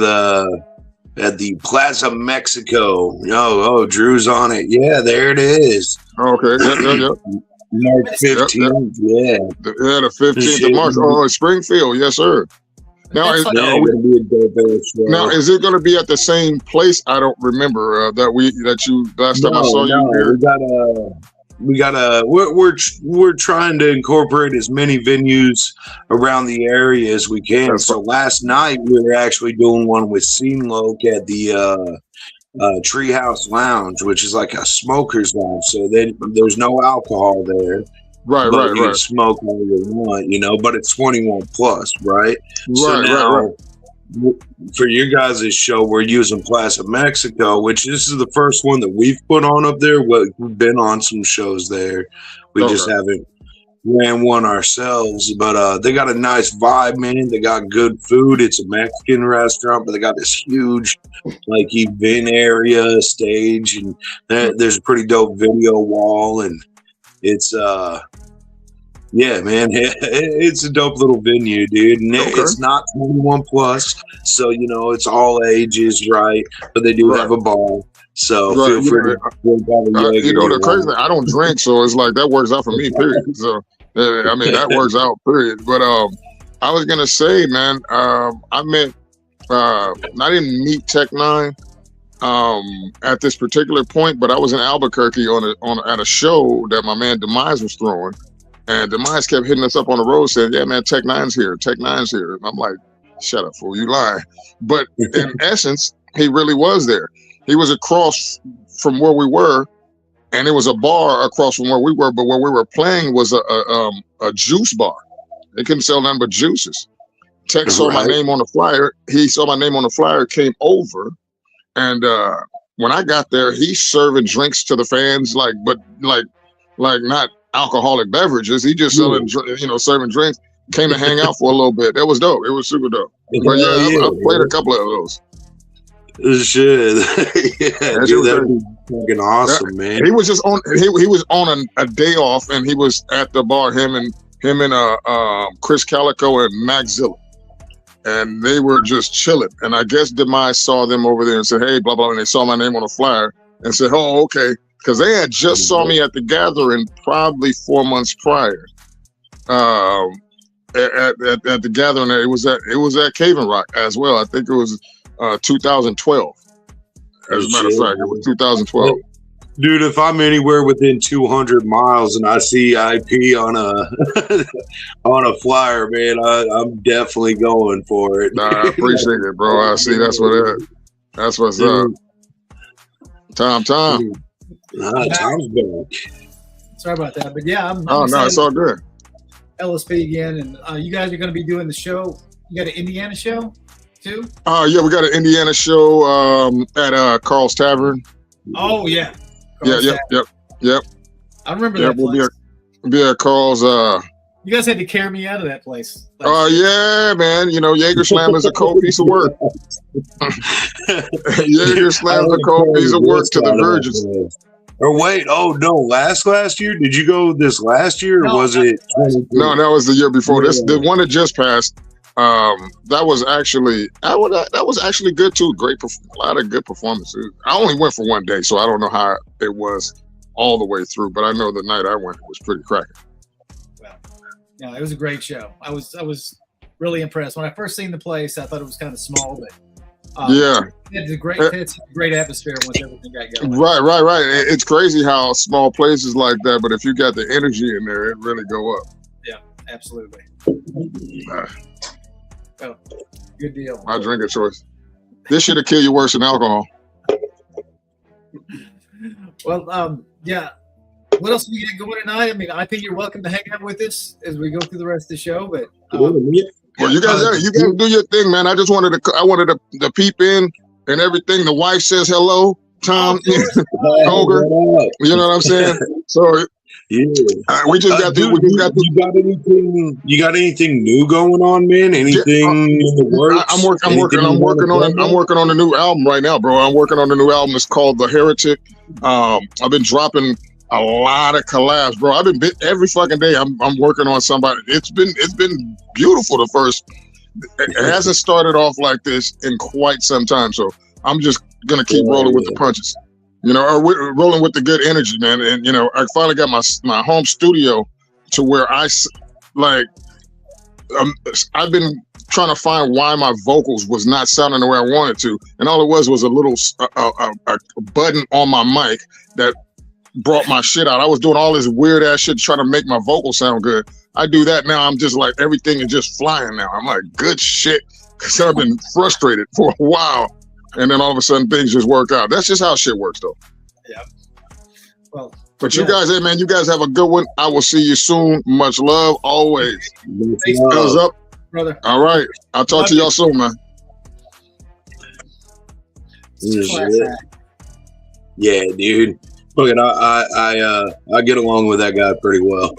at the Plaza Mexico. Oh, Drew's on it. Yeah, there it is. Okay. Yep. March 15th. Yeah. The 15th of March. Oh, Springfield. Yes, sir. Now, is it going to be at the same place? I don't remember that you last time I saw you here. We're trying to incorporate as many venues around the area as we can. So last night we were actually doing one with Scene Loke at the Treehouse Lounge, which is like a smoker's lounge. So there's no alcohol there. Right. You can smoke all you want, you know, but it's 21 plus, right? Right. For your guys' show, we're using Plaza Mexico, which this is the first one that we've put on up there. We've been on some shows there. We just haven't ran one ourselves, but they got a nice vibe, man. They got good food. It's a Mexican restaurant, but they got this huge like event area stage, and there's a pretty dope video wall, and it's yeah, man, it's a dope little venue, dude. And it's not 21 plus, so you know it's all ages, right? But they do have a bar, so feel free to. You know, the crazy thing, I don't drink, so it's like that works out for me. Period. So I mean, that works out. Period. But I was gonna say, man, I didn't meet Tech-9 at this particular point, but I was in Albuquerque at a show that my man Demise was throwing. And Demise kept hitting us up on the road saying, yeah, man, Tech-9's here. Tech-9's here. And I'm like, shut up, fool, you lying. But in essence, he really was there. He was across from where we were, and it was a bar across from where we were, but where we were playing was a juice bar. They couldn't sell nothing but juices. Tech saw my name on the flyer. He saw my name on the flyer, came over, and when I got there, he's serving drinks to the fans, like not alcoholic beverages. He just selling, serving drinks. Came to hang out for a little bit. That was dope. It was super dope. But I played a couple of those. Shit, yeah, dude, that'd be fucking awesome, man. He was just on. He was on a day off, and he was at the bar. Him and Chris Calico and Max Zilla, and they were just chilling. And I guess Demise saw them over there and said, "Hey, blah blah," and they saw my name on a flyer and said, "Oh, okay." Because they had just saw me at the gathering probably 4 months prior. At the gathering, it was at Cave and Rock as well. I think it was 2012. As a matter of fact, it was 2012. Dude, if I'm anywhere within 200 miles and I see IP on a flyer, man, I'm definitely going for it. Nah, I appreciate it, bro. I see. That's what's up. Time. Time's back. Sorry about that, but yeah, I'm no, it's all good. LSP again, and you guys are going to be doing the show. You got an Indiana show too? Yeah, we got an Indiana show at Carl's Tavern. Oh yeah. Yep. I remember that. We'll be at Carl's You guys had to carry me out of that place. Oh yeah, man. You know, Jaeger Slam is a cold piece of work. Jaeger Slam is a cold piece of work to the virgins. Or wait, oh no, last year? Did you go this last year, or No, was it? No, that was the year before. This the one that just passed. That was actually good too. A lot of good performances. I only went for one day, so I don't know how it was all the way through. But I know the night I went was pretty cracking. Well, yeah, it was a great show. I was really impressed when I first seen the place. I thought it was kind of small, but it's a great atmosphere once everything got going. Right. It's crazy how small places like that, but if you got the energy in there, it really go up. Yeah, absolutely. Oh, good deal. My drink of choice. This should have killed you worse than alcohol. Well, yeah. What else we got going tonight? I mean, I think you're welcome to hang out with us as we go through the rest of the show. But well, you guys do your thing, man. I just wanted to peep in and everything. The wife says hello, Tom. Hoger. You know what I'm saying? So yeah, we just got you got anything new going on, man? Anything in the works? I'm working on a new album right now, bro. I'm working on a new album. It's called The Heretic. I've been dropping a lot of collabs, bro. I've been every fucking day. I'm working on somebody. It's been beautiful. It hasn't started off like this in quite some time. So I'm just gonna keep rolling with the punches, you know, or rolling with the good energy, man. And you know, I finally got my home studio to where I've been trying to find why my vocals was not sounding the way I wanted to, and all it was a little a button on my mic that brought my shit out. I was doing all this weird ass shit trying to make my vocal sound good. I do that now. I'm just like, everything is just flying now. I'm like, good shit. Because I've been frustrated for a while. And then all of a sudden things just work out. That's just how shit works though. Yeah. Well, but you guys, hey man, you guys have a good one. I will see you soon. Much love always. Thumbs up. Brother. All right. I'll talk to y'all soon, man. Yeah, dude. Look, I get along with that guy pretty well.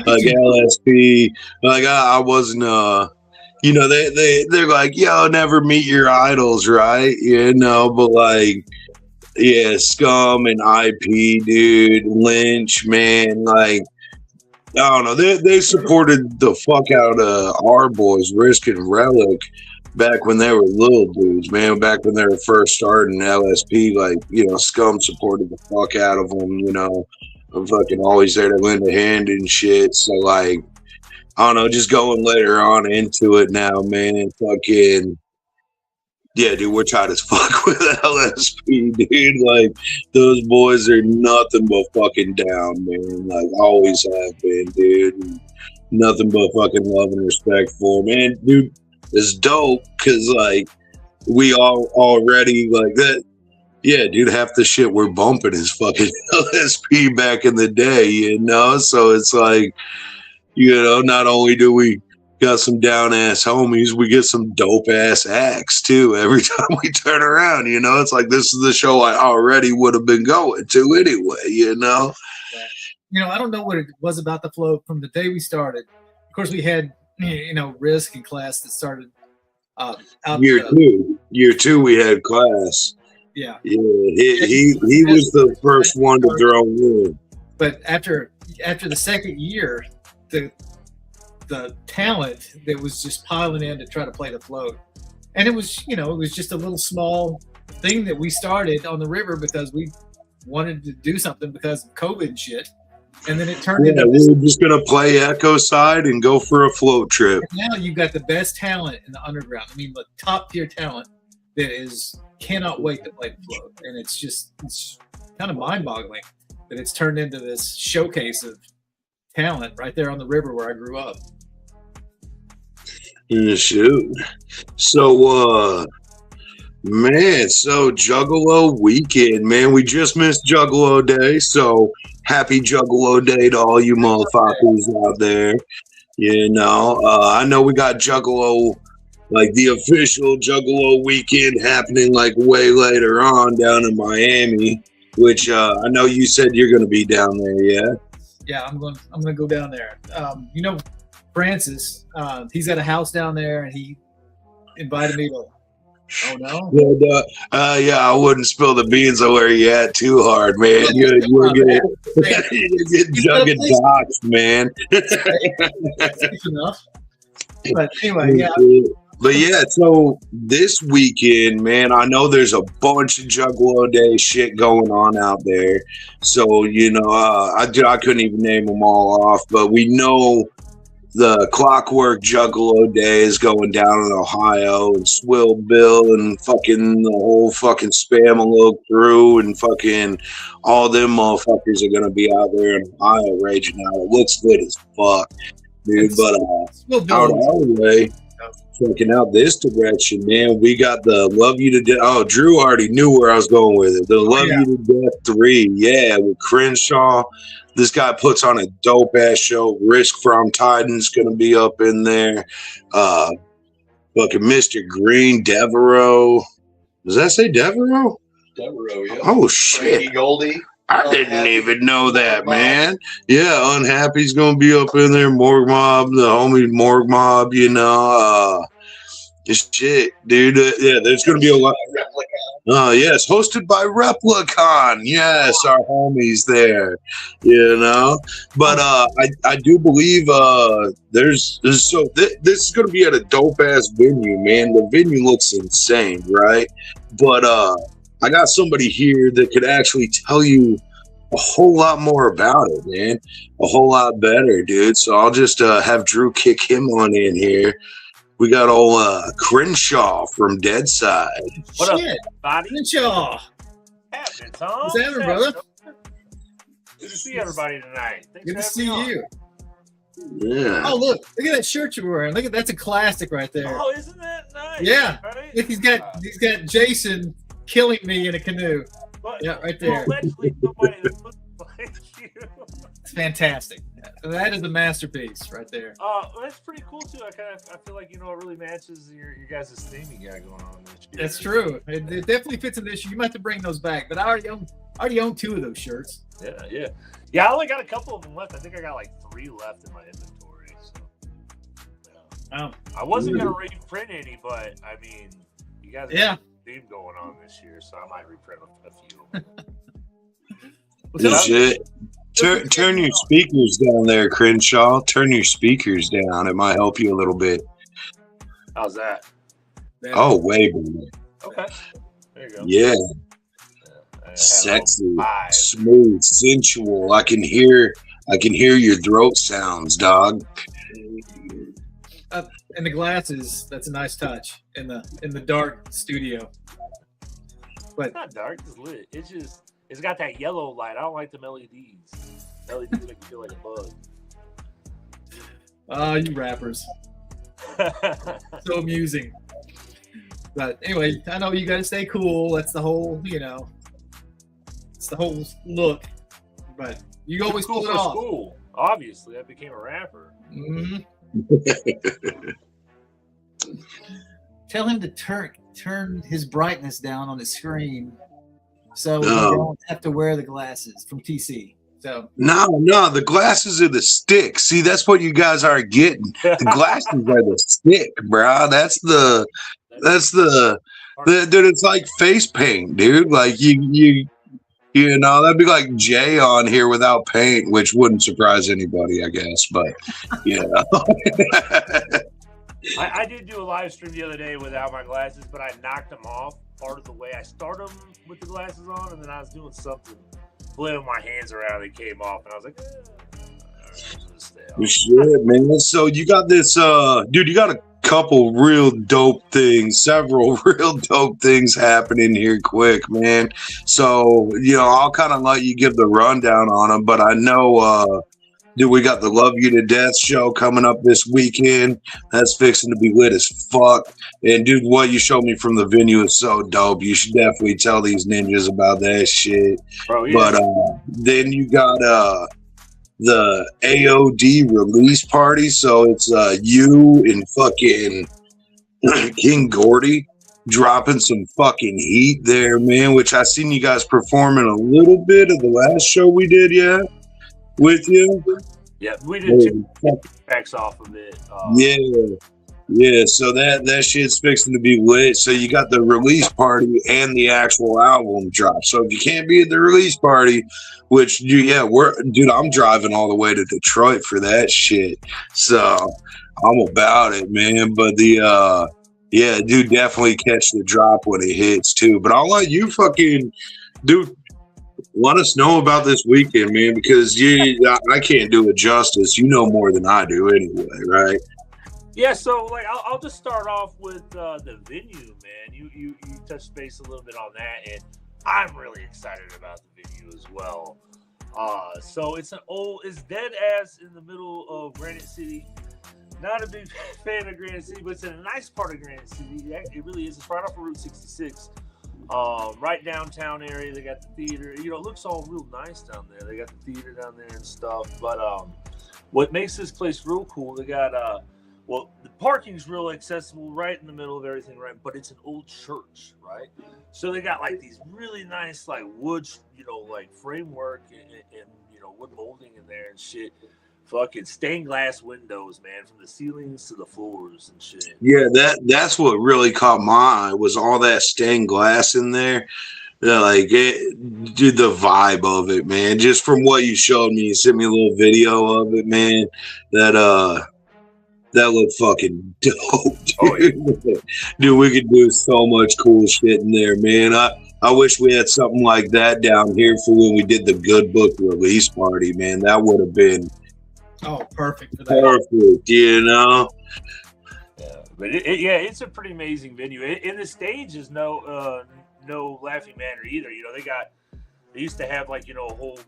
Like LSP, like I wasn't. You know, they're like, yo, never meet your idols, right? You know, but like, yeah, Scum and IP, dude, Lynch, man, like, I don't know, they supported the fuck out of our boys, Risk and Relic, back when they were little dudes, man. Back when they were first starting LSP, like, you know, Scum supported the fuck out of them, you know. I'm fucking always there to lend a hand and shit. So, like, I don't know, just going later on into it now, man. Fucking, yeah, dude, we're tight as fuck with LSP, dude. Like, those boys are nothing but fucking down, man. Like, always have been, dude. Nothing but fucking love and respect for them. And, dude, it's dope because, like, we all already, like, that. Yeah, dude, half the shit we're bumping is fucking LSP back in the day, you know? So it's like, you know, not only do we got some down ass homies, we get some dope ass acts too every time we turn around, you know? It's like, this is the show I already would have been going to anyway, you know? You know, I don't know what it was about the flow from the day we started. Of course, we had, you know, Risk and Class that started out Year two, we had Class. Yeah. Yeah, he was the first one to throw in. But after the second year, the talent that was just piling in to try to play the float. And it was, you know, it was just a little small thing that we started on the river because we wanted to do something because of COVID and shit. And then it turned into we were just gonna play Echo Side and go for a float trip. Now you've got the best talent in the underground. I mean, the top tier talent that cannot wait to play the float. And it's kind of mind boggling that it's turned into this showcase of talent right there on the river where I grew up. Shoot. So man, so Juggalo weekend, man. We just missed Juggalo Day, so happy Juggalo Day to all you motherfuckers out there. You know, I know we got Juggalo, like the official Juggalo weekend happening like way later on down in Miami, which I know you said you're gonna be down there, yeah? Yeah, I'm gonna go down there. You know, Francis, he's got a house down there, and he invited me to. Oh no! Yeah, I wouldn't spill the beans on where you at too hard, man. You're getting jugged doxed, man. That's enough. But anyway, yeah. But yeah, so this weekend, man, I know there's a bunch of Juggalo Day shit going on out there. So, you know, I couldn't even name them all off, but we know the Clockwork Juggalo Day is going down in Ohio, and Swill Bill and fucking the whole fucking Spamalot crew and fucking all them motherfuckers are going to be out there in Ohio raging out. It looks good as fuck, dude. But out of our way, fucking out this direction, man, we got the Love You to Death. Oh, Drew already knew where I was going with it. The Love You to Death 3, yeah, with Crenshaw. This guy puts on a dope ass show. Risk from Titan's gonna be up in there. Fucking Mr. Green, Devereaux. Does that say Devereaux? Devereaux, yeah. Oh shit. Frankie Goldie. I didn't even know that, man. Yeah, Unhappy's gonna be up in there. Morgue Mob, the homie Morgue Mob, you know. Shit, dude. Yeah, there's gonna be a lot. Yes, hosted by Replicon. Yes, our homies there. You know, but I do believe this is gonna be at a dope ass venue, man. The venue looks insane, right? But I got somebody here that could actually tell you a whole lot more about it, man. A whole lot better, dude. So I'll just have Drew kick him on in here. We got old Crenshaw from Deadside. What up, buddy? Crenshaw. Happening, Tom? What's happening, brother? Good to see everybody tonight. Thanks Good to for see having me you. Yeah. Oh, look at that shirt you're wearing. That's a classic right there. on. Oh, isn't that nice? Yeah. Right? Look, he's got Jason killing me in a canoe. But, Yeah, right there. Allegedly, somebody that looks like you. It's fantastic. That is a masterpiece right there. That's pretty cool too. I feel like it really matches your guys' theming guy going on this year. That's true. It definitely fits in this year. You might have to bring those back, but I already own 2 of those shirts. Yeah. I only got a couple of them left. I think I got like 3 left in my inventory. So, Oh. I wasn't gonna reprint any, but I mean, you guys have a theme going on this year, so I might reprint a few. Shit. Turn your speakers down there, Crenshaw. Turn your speakers down. It might help you a little bit. How's that? Oh, way better. Okay. There you go. Yeah. Sexy, smooth, sensual. I can hear your throat sounds, dog. And the glasses, that's a nice touch in the dark studio. But it's not dark, it's lit. It's got that yellow light. I don't like them LEDs. LEDs make you feel like a bug. You rappers. So amusing. But anyway, I know you gotta stay cool. That's the whole, it's the whole look. But you always cool pull it for off. school. Obviously, I became a rapper. Mm-hmm. Tell him to turn his brightness down on the screen, so you don't have to wear the glasses from TC. So no, the glasses are the stick. See, that's what you guys are getting. The glasses are the stick, bro. That's the dude. It's like face paint, dude. Like you that'd be like Jay on here without paint, which wouldn't surprise anybody, I guess. But I did do a live stream the other day without my glasses, but I knocked them off part of the way. I started them with the glasses on, and then I was doing something, flipping my hands around, and they came off, and I was like, shit, man. So you got this, dude, you got a couple real dope things, several real dope things happening here quick, man. So, I'll kind of let you give the rundown on them, but I know, dude, we got the Love You to Death show coming up this weekend. That's fixing to be lit as fuck. And, dude, what you showed me from the venue is so dope. You should definitely tell these ninjas about that shit. Bro, yeah. But then you got the AOD release party. So it's you and fucking King Gordy dropping some fucking heat there, man, which I seen you guys performing a little bit of the last show we did, yeah? with you. Yeah, we did two tracks off of it. Yeah. So that shit's fixing to be lit. So you got the release party and the actual album drop. So if you can't be at the release party, which I'm driving all the way to Detroit for that shit. So I'm about it, man. But dude, definitely catch the drop when it hits too. But I'll let you fucking let us know about this weekend, man, because I can't do it justice. You know more than I do anyway, right? Yeah, so like I'll just start off with the venue, man. You touched base a little bit on that, and I'm really excited about the venue as well. So it's dead ass in the middle of Granite City. Not a big fan of Granite City, but it's in a nice part of Granite City. It really is. It's right off of Route 66. Right downtown area. They got the theater. It looks all real nice down there. They got the theater down there and stuff. But what makes this place real cool, they got the parking's real accessible right in the middle of everything, right? But it's an old church, right? So they got like these really nice like wood, like framework and wood molding in there and shit. Fucking stained glass windows, man, from the ceilings to the floors and shit. Yeah, that's what really caught my eye was all that stained glass in there. Like, dude, the vibe of it, man. Just from what you showed me, you sent me a little video of it, man. That looked fucking dope, dude. Oh, yeah. Dude, we could do so much cool shit in there, man. I wish we had something like that down here for when we did the Good Book release party, man. That would have been perfect for that. Perfect, Yeah, but it's a pretty amazing venue. And the stage is no Laughing Manor either. They used to have like a whole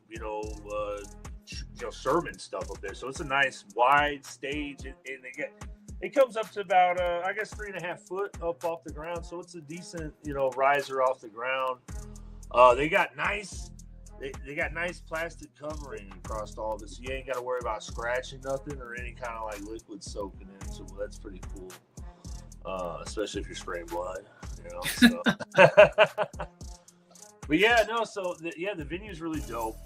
sermon stuff up there. So it's a nice wide stage, and it comes up to about 3.5 foot up off the ground. So it's a decent riser off the ground. They got nice plastic covering across all this. So you ain't got to worry about scratching nothing or any kind of like liquid soaking in. So that's pretty cool, especially if you're spraying blood. So. But the venue's really dope.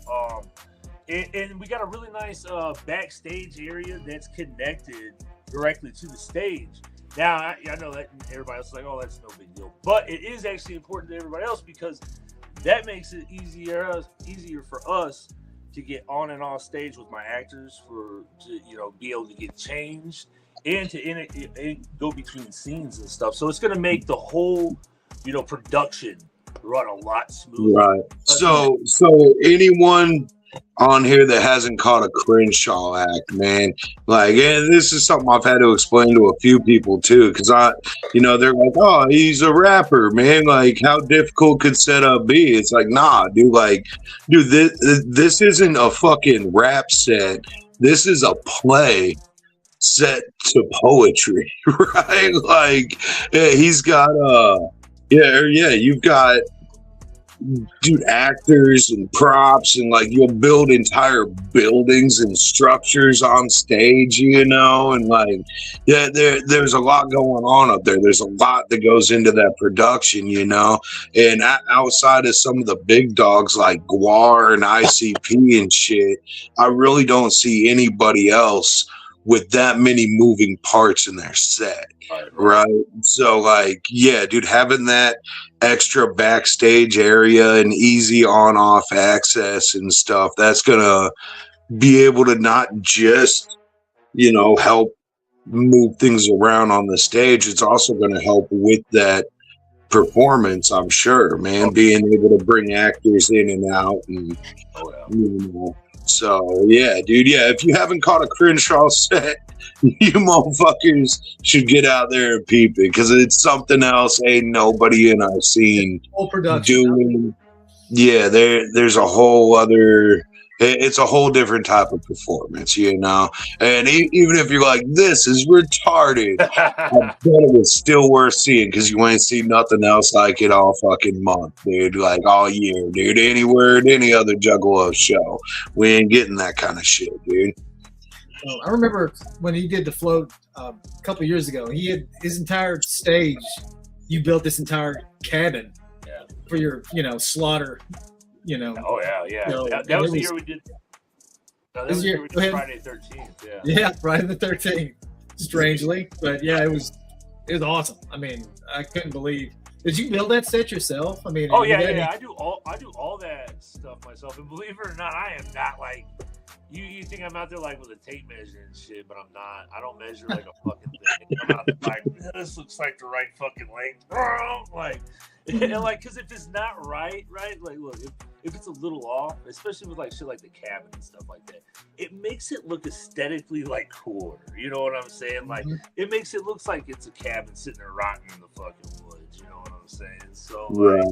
And we got a really nice backstage area that's connected directly to the stage. Now, I know that everybody else is like, oh, that's no big deal. But it is actually important to everybody else because that makes it easier for us to get on and off stage with my actors to be able to get changed and to go between scenes and stuff. So it's going to make the whole, production run a lot smoother. Right. So anyone on here that hasn't caught a Crenshaw act, man, like, and this is something I've had to explain to a few people too, because they're like, oh, he's a rapper, man, like how difficult could setup be? It's like, nah, dude, this isn't a fucking rap set. This is a play set to poetry, right? Like, he's got you've got, dude, actors and props, and like you'll build entire buildings and structures on stage, and like, there's a lot going on up there. There's a lot that goes into that production, and outside of some of the big dogs like Guar and ICP and shit, I really don't see anybody else with that many moving parts in their set. Right. So like, yeah, dude, having that extra backstage area and easy on off access and stuff, that's gonna be able to not just help move things around on the stage, it's also going to help with that performance, I'm sure, man, being able to bring actors in and out and so yeah, dude, if you haven't caught a Crenshaw set, you motherfuckers should get out there and peep it, because it's something else ain't nobody in our scene doing. Yeah, there's a whole other, it's a whole different type of performance, and even if you're like, this is retarded, I bet it was still worth seeing, because you ain't seen nothing else like it all fucking month, dude, like all year, dude, anywhere at any other Juggalo show. We ain't getting that kind of shit, dude. I remember when he did the float a couple years ago, he had his entire stage. You built this entire cabin for your, slaughter, Oh yeah. That was the year we did. No, This that was year- go ahead. Friday 13th. Yeah. Yeah, Friday the 13th. Strangely, but yeah, it was awesome. I mean, I couldn't believe. Did you build that set yourself? I mean, Oh you yeah, had yeah. any- I do all that stuff myself. And believe it or not, I am not like you think I'm out there like with a tape measure and shit, but I'm not. I don't measure like a fucking thing. I'm out there like this looks like the right fucking length. Like and like because if it's not right, like look, if it's a little off, especially with like shit like the cabin and stuff like that, it makes it look aesthetically like cooler. You know what I'm saying? Like it makes it look like it's a cabin sitting there rotting in the fucking woods. You know what I'm saying? So Right.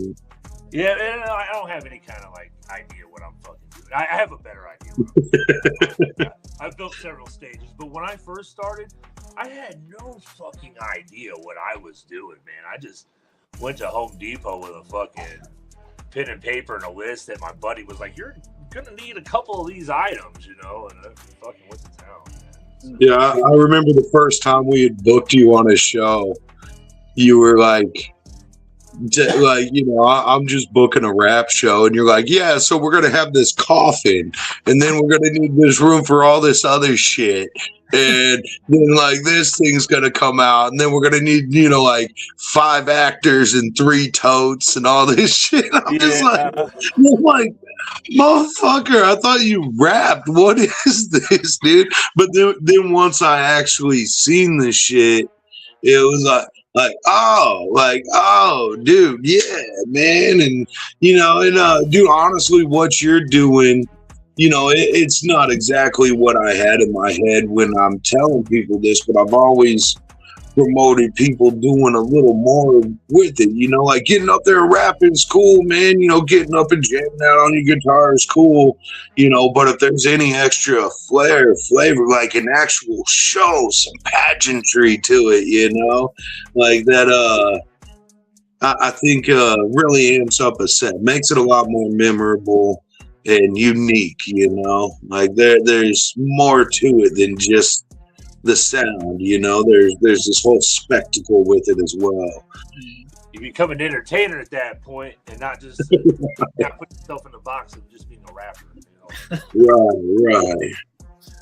yeah, and I don't have any kind of like idea what I'm fucking doing. I have a better idea. What I'm doing. I've built several stages, but when I first started, I had no fucking idea what I was doing, man. I just went to Home Depot with a fucking pen and paper and a list that my buddy was like, "You're gonna need a couple of these items," you know, and I fucking went to town, man. Yeah, I remember the first time we had booked you on a show. You were like, I'm just booking a rap show, and you're like, yeah, so we're gonna have this coffin, and then we're gonna need this room for all this other shit, and then like this thing's gonna come out, and then we're gonna need like 5 actors and 3 totes and all this shit. I'm just like, motherfucker, I thought you rapped. What is this, dude? But then once I actually seen this shit, it was oh, dude, yeah, man. And, dude, honestly, what you're doing, it's not exactly what I had in my head when I'm telling people this, but I've always promoted people doing a little more with it, like getting up there and rapping is cool, man, getting up and jamming out on your guitar is cool, but if there's any extra flavor, like an actual show, some pageantry to it, like that, I think really amps up a set, makes it a lot more memorable and unique, like there's more to it than just the sound, there's this whole spectacle with it as well. You become an entertainer at that point, and not just not put yourself in the box of just being a rapper. Right.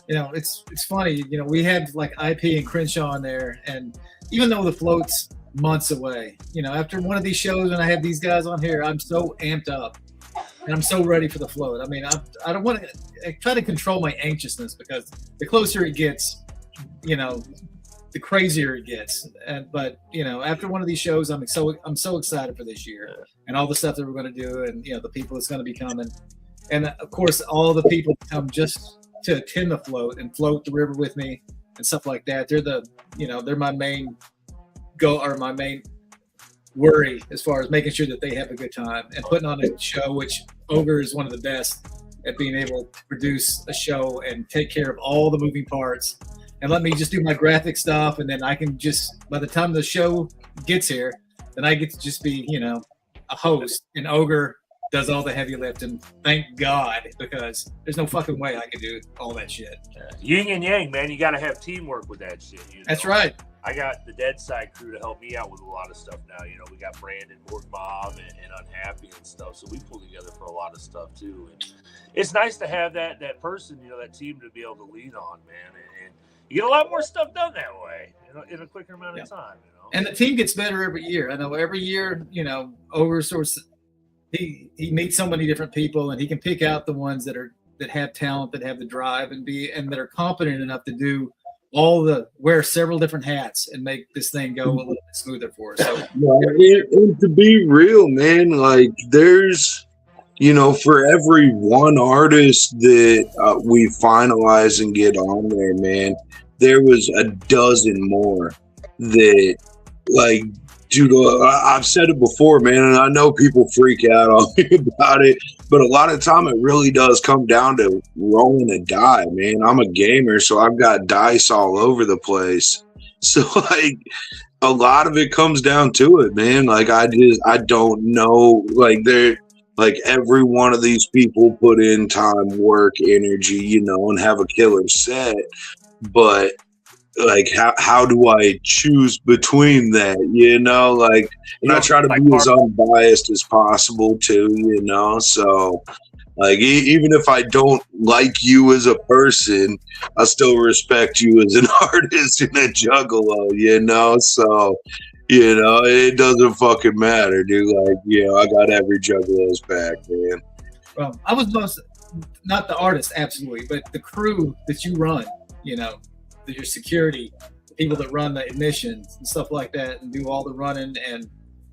It's funny. We had like IP and Crenshaw in there, and even though the float's months away, after one of these shows, when I have these guys on here, I'm so amped up, and I'm so ready for the float. I mean, I don't want to. I try to control my anxiousness because the closer it gets, the crazier it gets. But after one of these shows, I'm so excited for this year and all the stuff that we're going to do, and the people that's going to be coming, and of course all the people come just to attend the float and float the river with me and stuff like that. They're my main my main worry as far as making sure that they have a good time and putting on a show, which Ogre is one of the best at being able to produce a show and take care of all the moving parts. And let me just do my graphic stuff, and then I can just, by the time the show gets here, then I get to just be, a host. And Ogre does all the heavy lifting. Thank God, because there's no fucking way I could do all that shit. Yin and yang, man. You got to have teamwork with that shit. That's right. I got the Dead Side crew to help me out with a lot of stuff now. We got Brandon, Morg Mob, and Unhappy and stuff. So we pull together for a lot of stuff too. And it's nice to have that person, that team to be able to lean on, man. And you get a lot more stuff done that way, in a quicker amount of time. And the team gets better every year. I know every year, Ogre sorts. He meets so many different people, and he can pick out the ones that have talent, that have the drive, and that are competent enough to wear several different hats and make this thing go a little bit smoother for us. So, and to be real, man, like there's, for every one artist that we finalize and get on there, man, there was a dozen more that, like, dude, I've said it before, man, and I know people freak out on me about it, but a lot of time it really does come down to rolling a die, man. I'm a gamer, so I've got dice all over the place. So, like, a lot of it comes down to it, man. Like, I don't know, like, every one of these people put in time, work, energy, and have a killer set, but like how do I choose between that? You know, like, and I try to be as unbiased as possible too. You know, so like even if I don't like you as a person, I still respect you as an artist and a juggalo. You know, so. You know, it doesn't fucking matter, dude. Like, you know, I got every juggalo's back, man. Well, I was not the artist, absolutely, but the crew that you run, you know, your security, the people that run the admissions and stuff like that and do all the running. And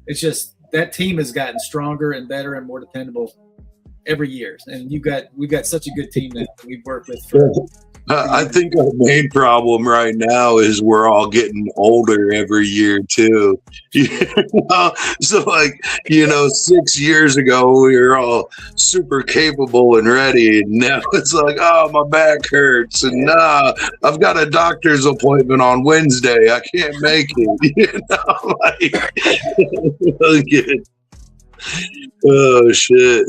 it's just that team has gotten stronger and better and more dependable every year. And we've got such a good team that we've worked with for I think our main problem right now is we're all getting older every year too. You know? So like, you know, 6 years ago we were all super capable and ready, and now it's like, oh, my back hurts, and nah, I've got a doctor's appointment on Wednesday, I can't make it. You know, like, oh shit.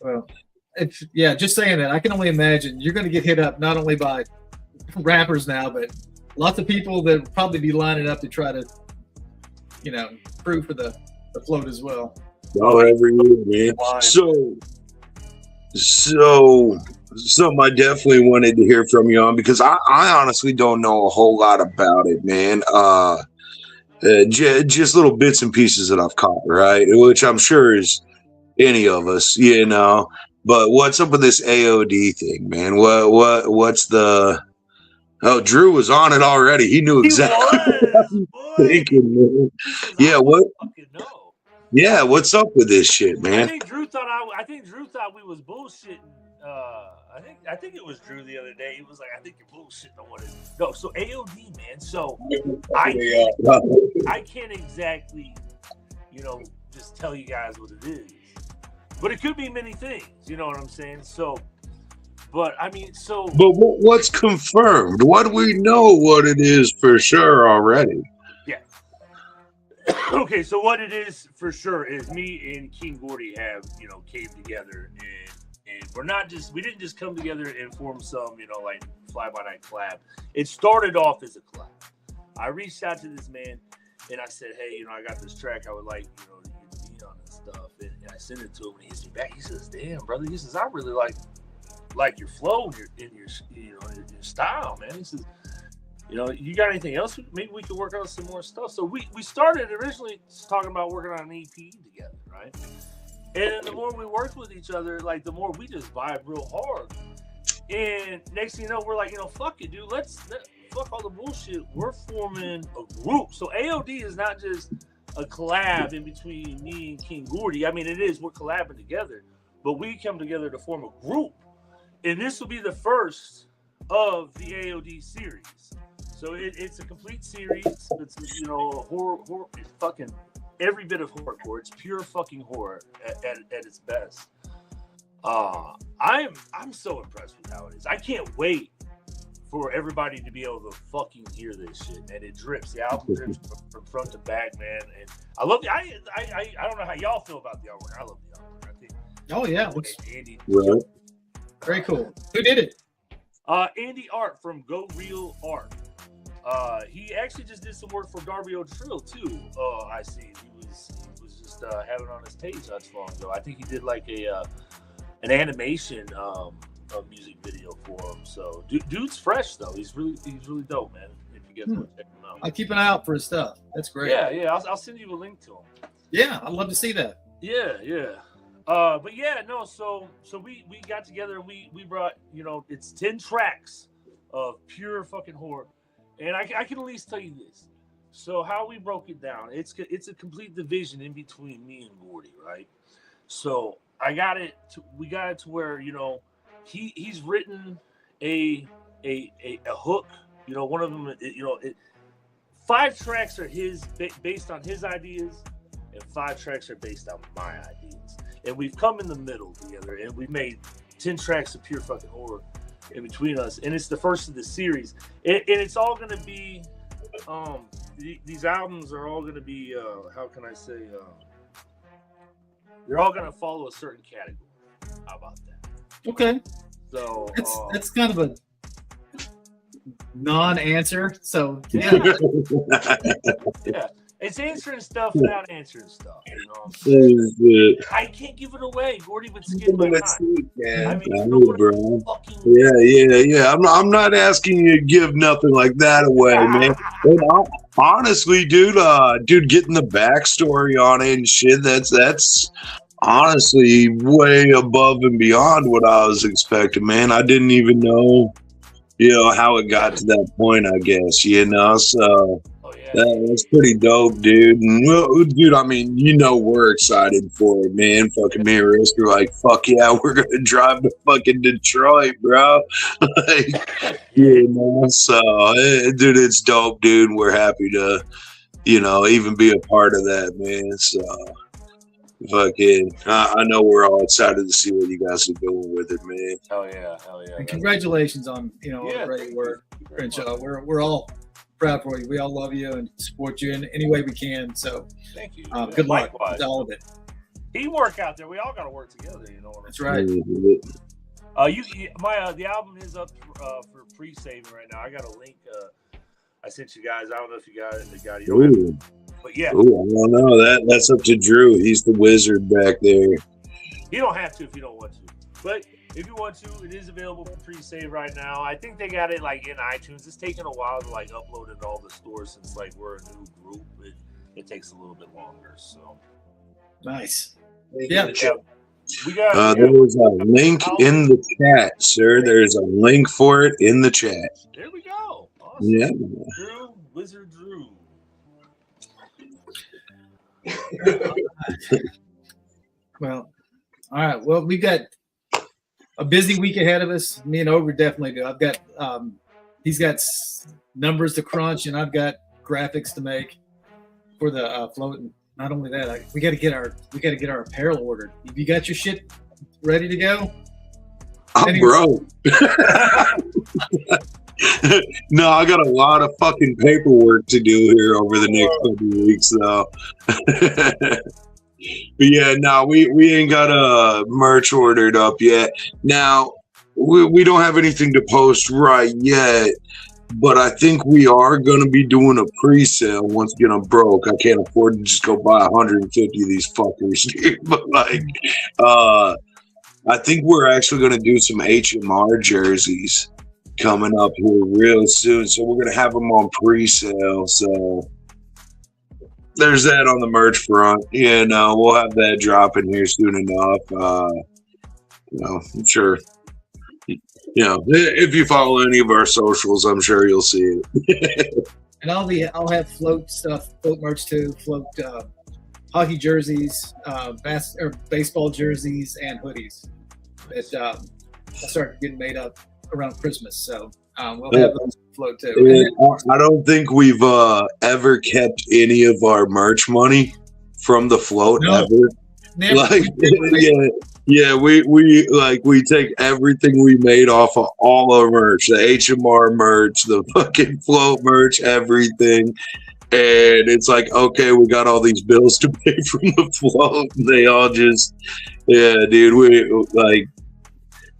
Well, yeah, just saying that, I can only imagine you're going to get hit up not only by rappers now, but lots of people that will probably be lining up to try to, you know, crew for the float as well. Oh, every year, man. So something I definitely wanted to hear from you on, because I honestly don't know a whole lot about it, man. Just little bits and pieces that I've caught, right? Which I'm sure is any of us, you know. But what's up with this AOD thing, man? What's the? Oh, Drew was on it already. He knew exactly what I was thinking, man. Yeah, what? Yeah, what's up with this shit, man? I think Drew thought we was bullshitting. I think it was Drew the other day. He was like, "I think you're bullshitting on what it is." No, so AOD, man. So I can't exactly, you know, just tell you guys what it is. But it could be many things, you know what I'm saying? So, but I mean, so. But what's confirmed? What do we know what it is for sure already? Yeah. Okay, so what it is for sure is me and King Gordy have, you know, came together, and we didn't just come together and form some, you know, like fly-by-night collab. It started off as a collab. I reached out to this man and I said, hey, you know, I got this track I would like, you know, on this stuff, and I sent it to him, and he hits me back. He says, "Damn, brother," he says, "I really like your flow and your style, man." He says, "You know, you got anything else? Maybe we could work on some more stuff." So we started originally talking about working on an EP together, right? And then the more we worked with each other, like the more we just vibe real hard. And next thing you know, we're like, you know, fuck it, dude. Fuck all the bullshit. We're forming a group. So AOD is not just a collab in between me and King Gordy. I mean, it is. We're collabing together, but we come together to form a group, and this will be the first of the AOD series. So it's a complete series. It's, you know, horror, fucking every bit of horrorcore. It's pure fucking horror at its best. I'm so impressed with how it is. I can't wait for everybody to be able to fucking hear this shit, and it drips. The album drips from front to back, man. And I love the. I don't know how y'all feel about the artwork. I love the artwork. I think. Oh yeah, looks Andy. Right. Very cool. Who did it? Andy Art from Go Real Art. He actually just did some work for Darby O'Trill too. I see. He was just having it on his page not too long ago. I think he did like an animation a music video for him. So dude's fresh though. He's really dope, man. If you guys want to check him out, I'll keep an eye out for his stuff. That's great. Yeah. I'll send you a link to him. Yeah, I'd love to see that. Yeah. But yeah, no. So we got together and we brought, you know, it's 10 tracks of pure fucking horror, and I can at least tell you this. So how we broke it down, it's a complete division in between me and Gordy, right? So we got it to where, you know, he's written a hook, you know, one of them, you know, 5 tracks are his based on his ideas, and 5 tracks are based on my ideas, and we've come in the middle together, and we've made 10 tracks of pure fucking horror in between us, and it's the first of the series, and it's all going to be these albums are all going to be how can I say, they're all going to follow a certain category. How about that? Okay. So that's kind of non-answer. So yeah, Yeah. It's answering stuff without answering stuff. You know what I'm saying? I can't give it away. Gordy would skip my time. I mean, you know what bro. fucking Yeah. I'm not asking you to give nothing like that away, man. And honestly, dude, getting the backstory on it and shit, that's honestly way above and beyond what I was expecting, man. I didn't even know, how it got to that point, I guess, so that's pretty dope, dude. And dude, I mean, we're excited for it, man. Fucking me and Risk are like, fuck yeah, we're gonna drive to fucking Detroit, bro. So dude, it's dope, dude. We're happy to, even be a part of that, man. So fucking, I know we're all excited to see what you guys are doing with it, man. Hell yeah. And congratulations on all the great work, Crenshaw. We're all proud for you. We all love you and support you in any way we can. So thank you. Good luck with all of it. Teamwork out there. We all got to work together. That's right. The album is up for pre-saving right now. I got a link. I sent you guys. I don't know if you got it. Ooh. But yeah. Ooh, I don't know. That's up to Drew. He's the wizard back there. You don't have to if you don't want to. But if you want to, it is available for pre-save right now. I think they got it like in iTunes. It's taking a while to like upload it to all the stores since like we're a new group. It takes a little bit longer. So nice. Yeah. There was a link in the chat, sir. There's a link for it in the chat. There we go. Awesome. Yeah. Drew, Wizard Drew. Well, all right. Well, we got a busy week ahead of us. Me and Ogre definitely do. I've got he's got numbers to crunch, and I've got graphics to make for the float. And not only that, we got to get our apparel ordered. Have you got your shit ready to go? I'm broke. No, I got a lot of fucking paperwork to do here over the next couple of weeks, though. But yeah, no, we ain't got a merch ordered up yet. Now, we don't have anything to post right yet, but I think we are going to be doing a pre-sale. Once again, I'm broke. I can't afford to just go buy 150 of these fuckers, dude. But I think we're actually going to do some HMR jerseys coming up here real soon. So we're going to have them on pre-sale. So there's that on the merch front. Yeah, no, we'll have that dropping here soon enough. I'm sure, if you follow any of our socials, I'm sure you'll see it. And I'll have float merch too, float hockey jerseys, baseball jerseys, and hoodies that start getting made up around Christmas. So we'll have those float too. I don't think we've ever kept any of our merch money from the float ever. Never. We take everything we made off of all our merch, the HMR merch, the fucking float merch, everything. And it's like, okay, we got all these bills to pay from the float. They all just, dude, we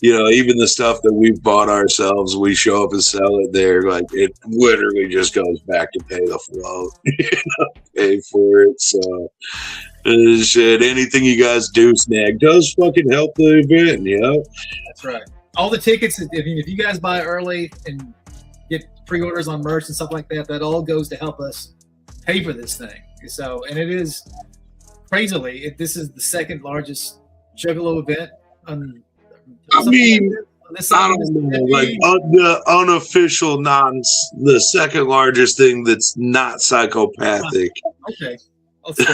even the stuff that we've bought ourselves, we show up and sell it there. Like, it literally just goes back to pay the float, pay for it. So, shit, anything you guys do snag does fucking help the event, That's right. All the tickets, if you guys buy early and get pre-orders on merch and stuff like that, that all goes to help us pay for this thing. So, and it is crazily, this is the second largest Juggalo event on. I mean, I don't know, like the unofficial the second largest thing that's not psychopathic. Okay. Because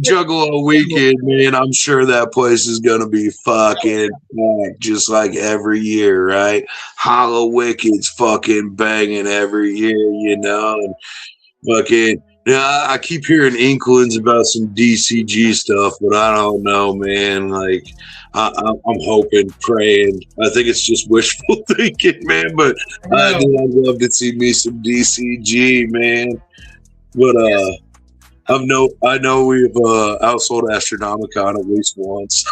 Juggalo weekend, man, I'm sure that place is gonna be fucking packed just like every year, right? Hollow Wicked's fucking banging every year, and fucking. Yeah, I keep hearing inklings about some DCG stuff, but I don't know, man. Like, I'm hoping, praying. I think it's just wishful thinking, man. But I'd love to see me some DCG, man. But I know we've outsold Astronomicon at least once.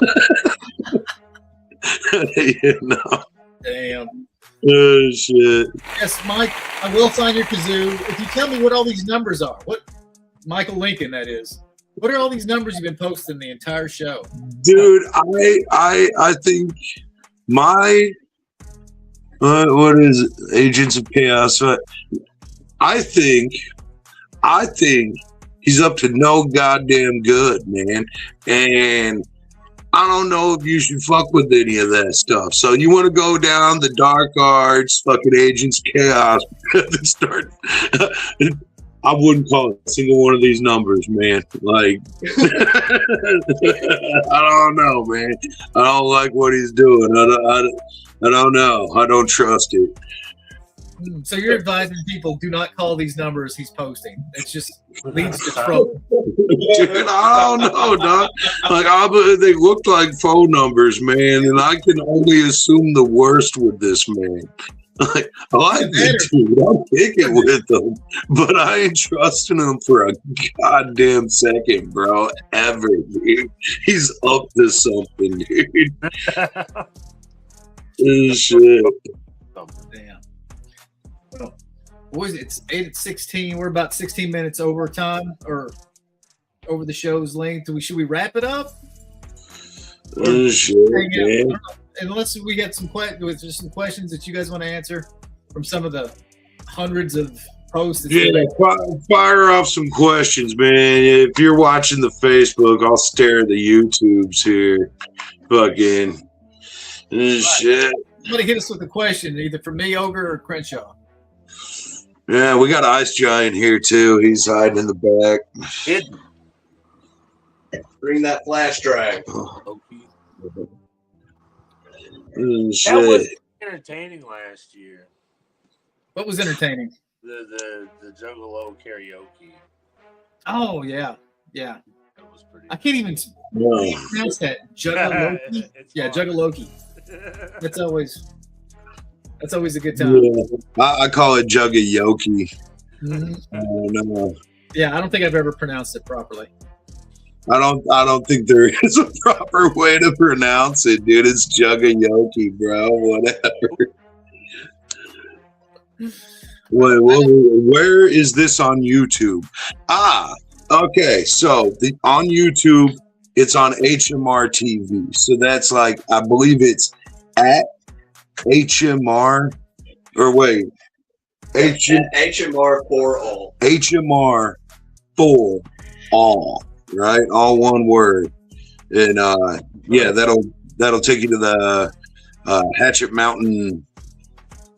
Damn. Oh shit. Yes, Mike, I will sign your kazoo if you tell me what all these numbers are. What Michael Lincoln, that is. What are all these numbers you've been posting the entire show? Dude, I think my what is it? Agents of Chaos? I think he's up to no goddamn good, man. And I don't know if you should fuck with any of that stuff. So you want to go down the dark arts, fucking Agents of Chaos, start. I wouldn't call it a single one of these numbers, man. Like, I don't know, man. I don't like what he's doing. I don't know. I don't trust it. So you're advising people do not call these numbers he's posting. It just leads to trouble. Dude, I don't know, dog. Like, they looked like phone numbers, man, and I can only assume the worst with this man. Like, I like the dude. I'm kicking with him, but I ain't trusting him for a goddamn second, bro. Ever, dude. He's up to something, dude. Shit. Damn. Well, boys, it's 8:16. We're about 16 minutes over time, or over the show's length. Should we wrap it up? Shit, man. Unless we get some questions that you guys want to answer from some of the hundreds of posts. Yeah, fire off some questions, man. If you're watching the Facebook, I'll stare at the YouTubes here. Fucking shit. Somebody hit us with a question, either from me, Ogre, or Crenshaw. Yeah, we got Ice Giant here too. He's hiding in the back. Bring that flash drive. That was entertaining last year. What was entertaining? The Juggalo karaoke. Oh yeah. That was pretty. I can't even pronounce that. Juggaloki. Yeah, Juggaloki. That's always a good time. Yeah. I call it Juggayoki. Mhm. No. Yeah, I don't think I've ever pronounced it properly. I don't think there is a proper way to pronounce it, dude. It's Juggayoki, bro. Whatever. Where is this on YouTube? Okay. So on YouTube, it's on HMR TV. So that's like, I believe it's at HMR, or wait, HMR for all. HMR for all. Right, all one word, and yeah, that'll take you to the Hatchet Mountain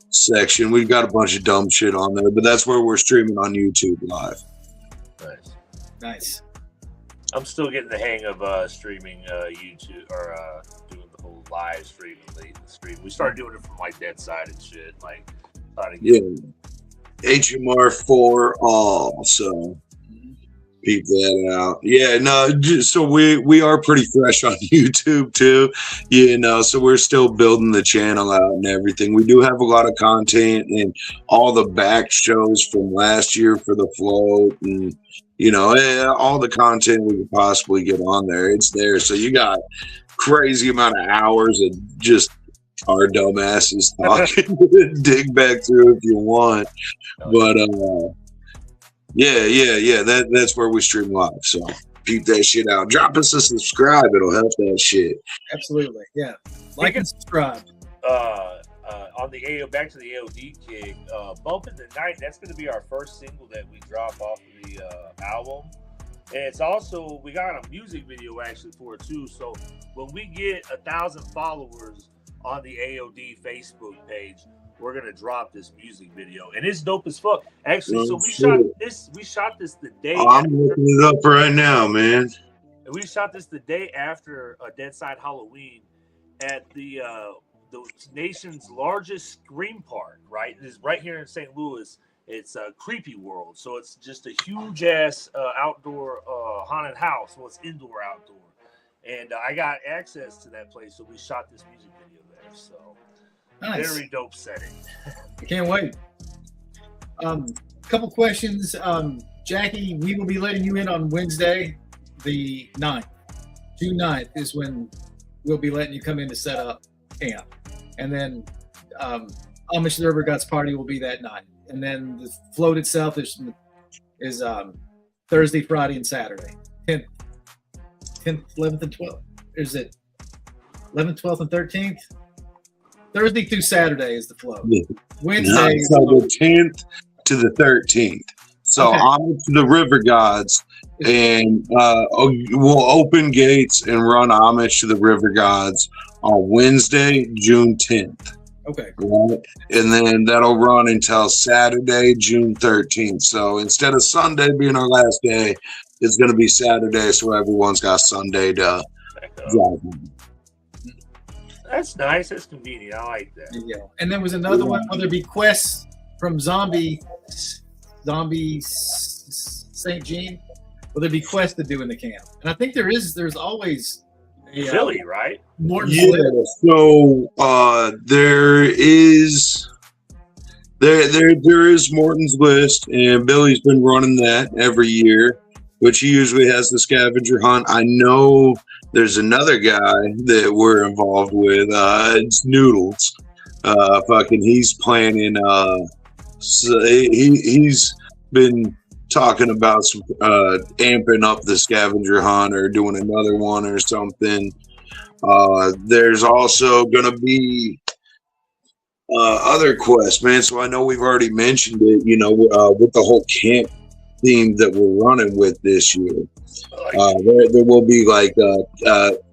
section. We've got a bunch of dumb shit on there, but that's where we're streaming on YouTube live. Nice. I'm still getting the hang of streaming YouTube, or doing the whole live stream and late stream. We started doing it from like Dead Side and shit, like HMR for all. So peep that out. Yeah, no, so we are pretty fresh on YouTube too, you know, so we're still building the channel out and everything. We do have a lot of content and all the back shows from last year for the float, and you know, all the content we could possibly get on there, it's there. So you got crazy amount of hours of just our dumbasses talking. Dig back through if you want, but yeah. That's where we stream live. So peep that shit out. Drop us a subscribe. It'll help that shit. Absolutely. Yeah. Like and subscribe. On the back to the AOD kick, Bump in the Night, that's going to be our first single that we drop off of the album. And it's also, we got a music video actually for it too. So when we get 1,000 followers on the AOD Facebook page, we're gonna drop this music video, and it's dope as fuck. Actually, so we shot this the day. I'm looking it up right now, man. And we shot this the day after Dead Side Halloween at the nation's largest Scream Park. Right, it's right here in St. Louis. It's Creepy World, so it's just a huge ass outdoor haunted house. Well, it's indoor outdoor, and I got access to that place, so we shot this music video there. So. Nice. Very dope setting. I can't wait. Couple questions. Jackie, we will be letting you in on Wednesday, the 9th. June 9th is when we'll be letting you come in to set up camp. And then Amish the River Gods party will be that night, and then the float itself is Thursday, Friday, and Saturday. 10th, 11th, and 12th. Is it 11th, 12th, and 13th? Thursday through Saturday is the float. Yeah. Wednesday is So the 10th to the 13th. So Okay. Amish the River Gods, and we'll open gates and run Amish to the River Gods on Wednesday, June 10th. okay. Right? And then that'll run until Saturday, June 13th. So instead of Sunday being our last day, it's going to be Saturday, so everyone's got Sunday to drive home. That's nice. That's convenient. I like that. Yeah. And there was another one. Will there be quests from Zombie St. Jean? Will there be quests to do in the camp? And I think there's always a Philly, right? Morton's Yeah, List. so there is Morton's List, and Billy's been running that every year, which he usually has the scavenger hunt. I know there's another guy that we're involved with. It's Noodles. He's planning. So he's been talking about some amping up the scavenger hunt or doing another one or something. There's also going to be other quests, man. So I know we've already mentioned it, with the whole camp theme that we're running with this year. There will be like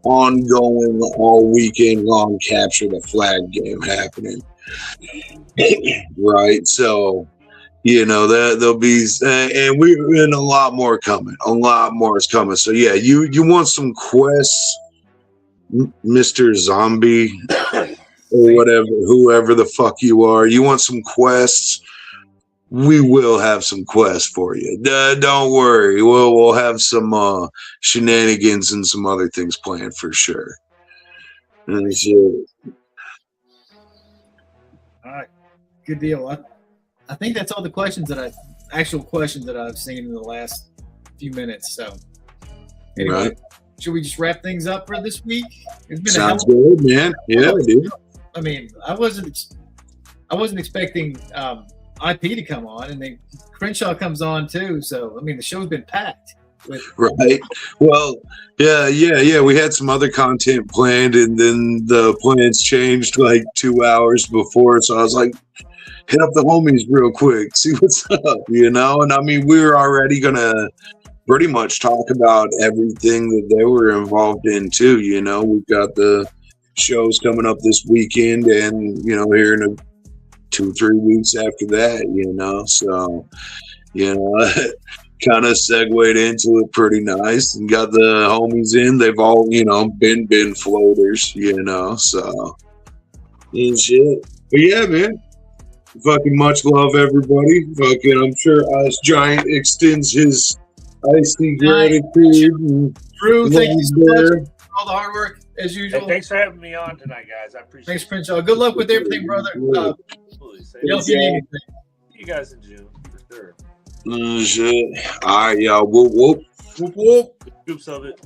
ongoing, all weekend long capture the flag game happening. Right. So, there'll be, and a lot more coming. A lot more is coming. So yeah, you want some quests, Mr. Zombie or whatever, whoever the fuck you are. You want some quests? We will have some quests for you. Don't worry. We'll have some shenanigans and some other things planned for sure. And so, All right. Good deal. I think that's all the questions actual questions that I've seen in the last few minutes. So anyway, right. Should we just wrap things up for this week? It's been Sounds good, man. Yeah, dude. I mean, I wasn't expecting IP to come on, and then Crenshaw comes on too. So I mean, the show's been packed. Right. Well, yeah. We had some other content planned, and then the plans changed like 2 hours before. So I was like, hit up the homies real quick, see what's up, And I mean, we were already gonna pretty much talk about everything that they were involved in too. We've got the shows coming up this weekend, and here in 2-3 weeks after that. So kind of segued into it pretty nice and got the homies in. They've all been floaters, so and shit. But yeah, man, fucking much love, everybody. Fucking, I'm sure Ice Giant extends his icy gratitude. And Drew, thank you so much there. for all the hard work as Hey, usual. thanks for having me on tonight, guys. I appreciate Thanks, it. Crenshaw. Good luck with everything, brother. Absolutely. Say If you need anything. See you guys in June for sure. Shit. All right, y'all. Whoop, whoop. Whoop, whoop. Scoops of it.